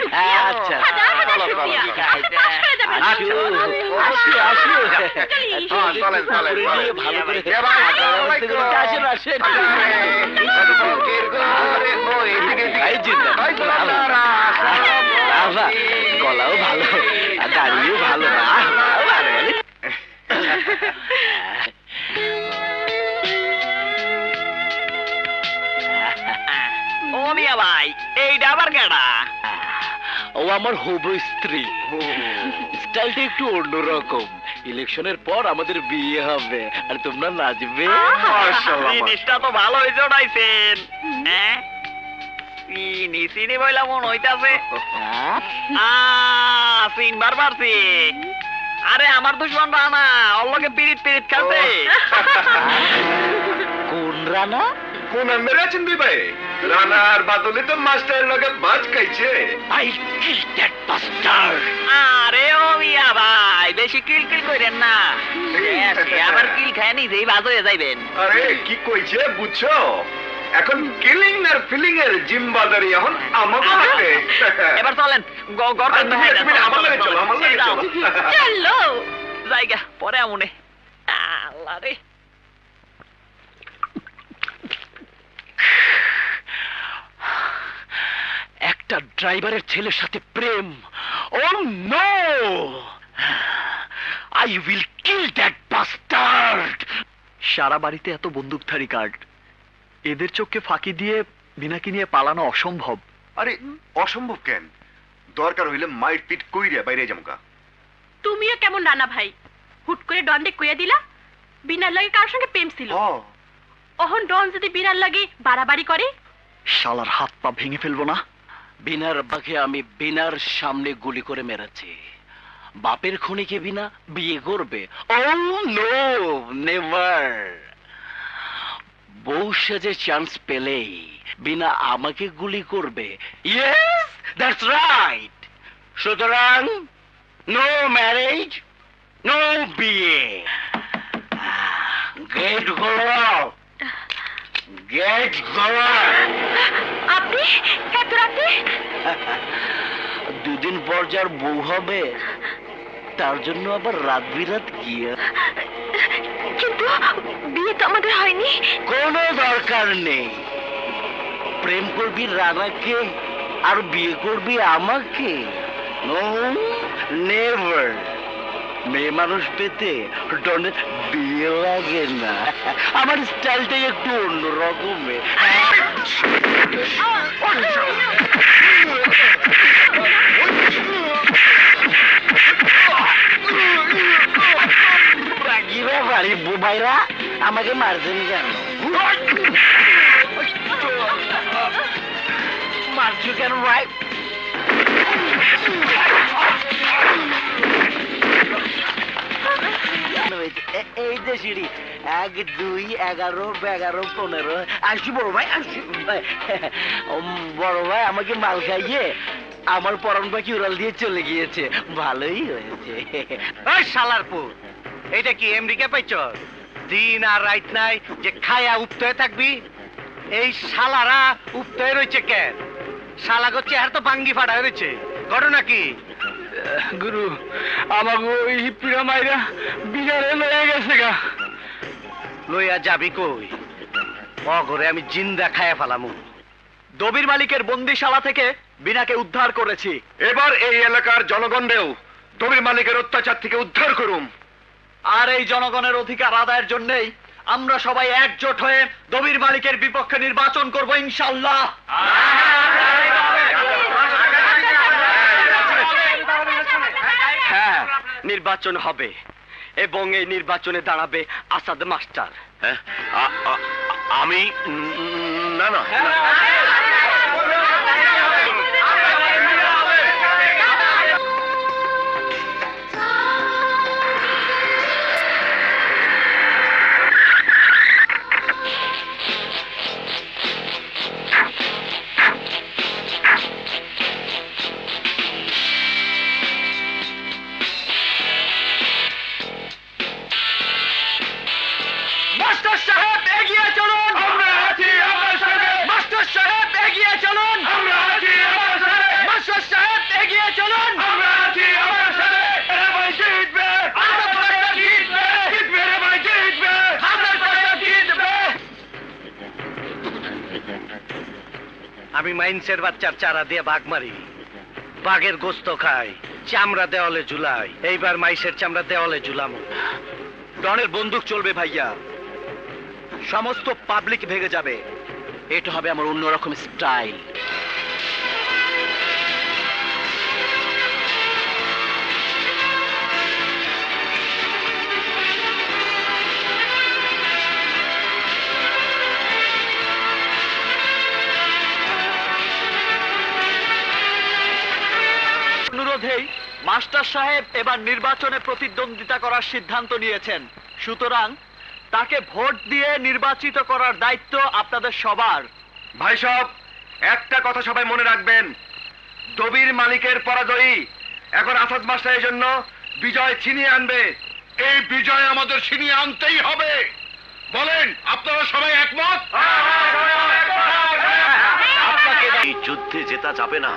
আচ্ছা ভালো করে গলাও ভালো, দাঁড়িয়েও ভালো না। ও মিয়া ভাই এইটা আবার কেডা? ও আমার হবু স্ত্রী। স্টাইলটা একটু অন্যরকম। ইলেকশনের পর আমাদের বিয়ে হবে আর তোমরা নাচবে। জিনিসটা তো ভালোই জড়াইছেন। হ্যাঁ চিনি চিনি বইলা মন হইতাছে। চিনবার পারছি। আরে আমার দুশ্মন রানা, ওর লগে পিরিত পিরিত খেলছে। কোন রানা? কোন আমের আছেন দুই ভাই? রানার বাদলে তো মাস্টারের লগে বাজ খাইছে। I killed that bastard! আরে ও মিয়া ভাই বেশি কিলকিল কইরেন না, আবার কিল খায় নিজেই বাজ হয়ে যাইবেন। আরে কি কইছে বুঝছো? এখন কিলিং আর ফিলিং এর জিম্বাদারি এখন আমাকে হাতে। এবার চলেন আমার লাগে চলো, আমার লাগে চলো। চলো জায়গা পরে আমনে। আল্লাহ রে, একটা ড্রাইভারের ছেলের সাথে প্রেম। Oh no, I will kill that bastard. সারা বাড়িতে এত বন্দুকধারী গার্ড, এদের চোখকে ফাঁকি দিয়ে মিনাকে নিয়ে পালানো অসম্ভব। আরে অসম্ভব কেন? দরকার হইলে মাইট পিট কইরা বাইরে যামুকা। তুমিও কেমন রানা ভাই, হুট করে ডনডে কইয়া দিলা বিনার লাগে কার সঙ্গে প্রেম ছিল। অহন ডন যদি বিনার লাগে বাড়াবাড়ি করে, শালার হাত পা ভেঙে ফেলবো না? বিনার বাকে আমি বিনার সামনে গুলি করে মেরেছি। বাপের খুনিকে বিনা বিয়ে করবে? ও নো, নেভার। বউ সেজে চান্স পেলেই বিনা আমাকে গুলি করবে। Yes, that's right. সুতরাং নো ম্যারেজ, নো বিয়ে। গেট গো, গেট গো। আপনি এত রাতে? দুদিন পর যার বউ হবে তার জন্য আবার রাত বিরাত গিয়ে। কিন্তু বিয়ে তো আমাদের হয়নি। কোনো দরকার নেই। প্রেম করবি রানাকে আর বিয়ে করবি আমাকে? No, never. মেয়ে মানুষ পেতে ডনের বিয়ে লাগে না। আমার স্টাইলটাই একটু অন্য রকমের। বাড়ি বুবাইরা আমাকে মারছেন কেন? মারছো কেন ভাই? এই যে সিঁড়ি 1 2 11 12 15 আসি বড় ভাই, আসি। বড় ভাই আমাকে মাল খাইয়ে আমার পরান পাখি উড়াল দিয়ে চলে গিয়েছে। ভালোই হয়েছে। ওই শালার পুত, এইটা কি আমেরিকা পাইছ? দিন আর রাত নাই যে খায়া উপতে থাকবি। এই শালারা উপতে রয়েছে কেন? শালাগো চেহারা তো ভাঙ্গি ফাটা রয়েছে। ঘটনা কি? গুরু, আমাকে ওই হিপ্পিরা মাইরা বিনারে লয়ে গেছে গা। লইয়া যাবি কই? অঘরে আমি জিন্দা খায়া ফেলামু। দবির মালিকের বন্দিশালা থেকে বিনাকে উদ্ধার করেছি। এবার এই এলাকার জনগণেও দবির মালিকের অত্যাচার থেকে উদ্ধার করুম। আর এই জনগণের অধিকার আদায়ের জন্যই আমরা সবাই একজোট হয়ে দবির মালিকের বিপক্ষে নির্বাচন করব ইনশাআল্লাহ। হ্যাঁ, নির্বাচন হবে এবং এই নির্বাচনে দাঁড়াবে আসাদ মাস্টার। হ্যাঁ, আমি না না মাস্টার সাহেব এগিয়ে চলুন। আমরা আছি আপনার সাথে। মাস্টার সাহেব এগিয়ে চলুন। আমরা আছি আপনার সাথে। মাস্টার সাহেব এগিয়ে চলুন। আমরা আছি আপনার সাথে। এরা ভাই জিতবে। আপনার পার্টি জিতবে। জিতবে রে ভাই, জিতবে। আপনার পার্টি জিতবে। আমি মাইন্সের বাচ্চার চারা দিয়ে বাঘ মারি, বাঘের গোস্ত খাই, চামড়া দেওয়ালে ঝুলাই। এইবার মাইসের চামড়া দেওয়ালে ঝুলামু। ডনের বন্দুক চলবে ভাইয়া, সমস্ত পাবলিক ভেঙে যাবে। এটা হবে আমার অন্যরকম স্টাইল। অনুরোধেই মাস্টার সাহেব এবার নির্বাচনে প্রতিদ্বন্দ্বিতা করার সিদ্ধান্ত নিয়েছেন। সুতরাং তাকে ভোট দিয়ে নির্বাচিত করার দায়িত্ব আপনাদের সবার। ভাই সব, একটা কথা সবাই মনে রাখবেন, দবির মালিকের পরাজয়ী এখন আসাদ মাস্টারের জন্য বিজয় ছিনিয়ে আনবে। এই বিজয় আমাদের ছিনিয়ে আনতেই হবে। বলেন, আপনারা সবাই একমত? এই যুদ্ধে জেতা যাবে না।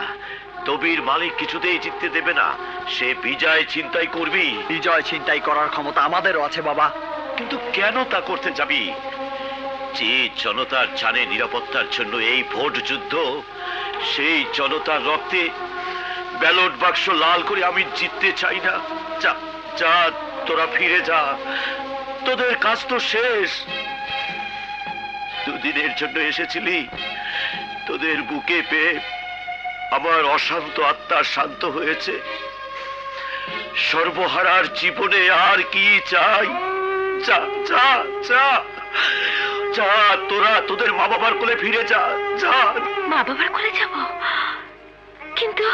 দবির মালিক কিছুতেই জিততে দেবে না। সে বিজয় চিন্তাই করবি। বিজয় ছিনতাই করার ক্ষমতা আমাদেরও আছে বাবা। কিন্তু কেন তা করতে যাবি? যে জনতার জানে নিরাপত্তার জন্য এই ভোট যুদ্ধ, সেই জনতার রক্তে ব্যালট বাক্স লাল করে আমি জিততে চাই না। যা যা, তোরা ফিরে যা, তোদের কাজ তো শেষ। দুদিনের জন্য এসেছিলি, তোদের বুকে পেয়ে আমার অশান্ত আত্মা শান্ত হয়েছে। সর্বহারার জীবনে আর কি চাই? যা যা যা যা, তোরা তোদের মা বাবার কোলে ফিরে যা। যা। মা বাবার কোলে যাব? কিন্তু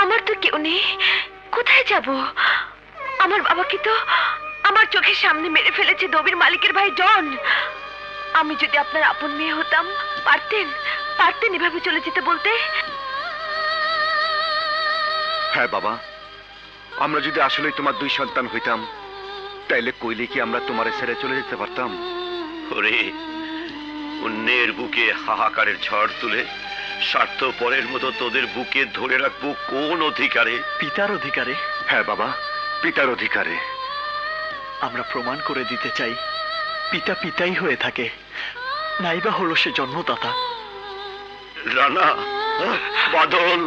আমার তো কেউ নেই, কোথায় যাব? আমার বাবাকে তো আমার চোখের সামনে মেরে ফেলেছে দবির মালিকের ভাই জন। আমি যদি আপনার আপন মেয়ে হতাম, পারতেন পারতেন এভাবে চলে যেতে বলতে? হ্যাঁ বাবা, আমরা যদি আসলেই তোমার দুই সন্তান হইতাম, তাইলে কইলে কি আমরা তোমারে ছেড়ে চলে যেতে পারতাম? ওরে, অন্যের বুকে হাহাকারের ঝড় তুলে স্বার্থপরের মতো তোদের বুকে ধরে রাখবো কোন অধিকারে? পিতার অধিকারে। হ্যাঁ বাবা, পিতার অধিকারে। আমরা প্রমাণ করে দিতে চাই পিতা পিতাই হয়ে থাকে, নাইবা হলো সে জন্মদাতা। রানা, বাদল,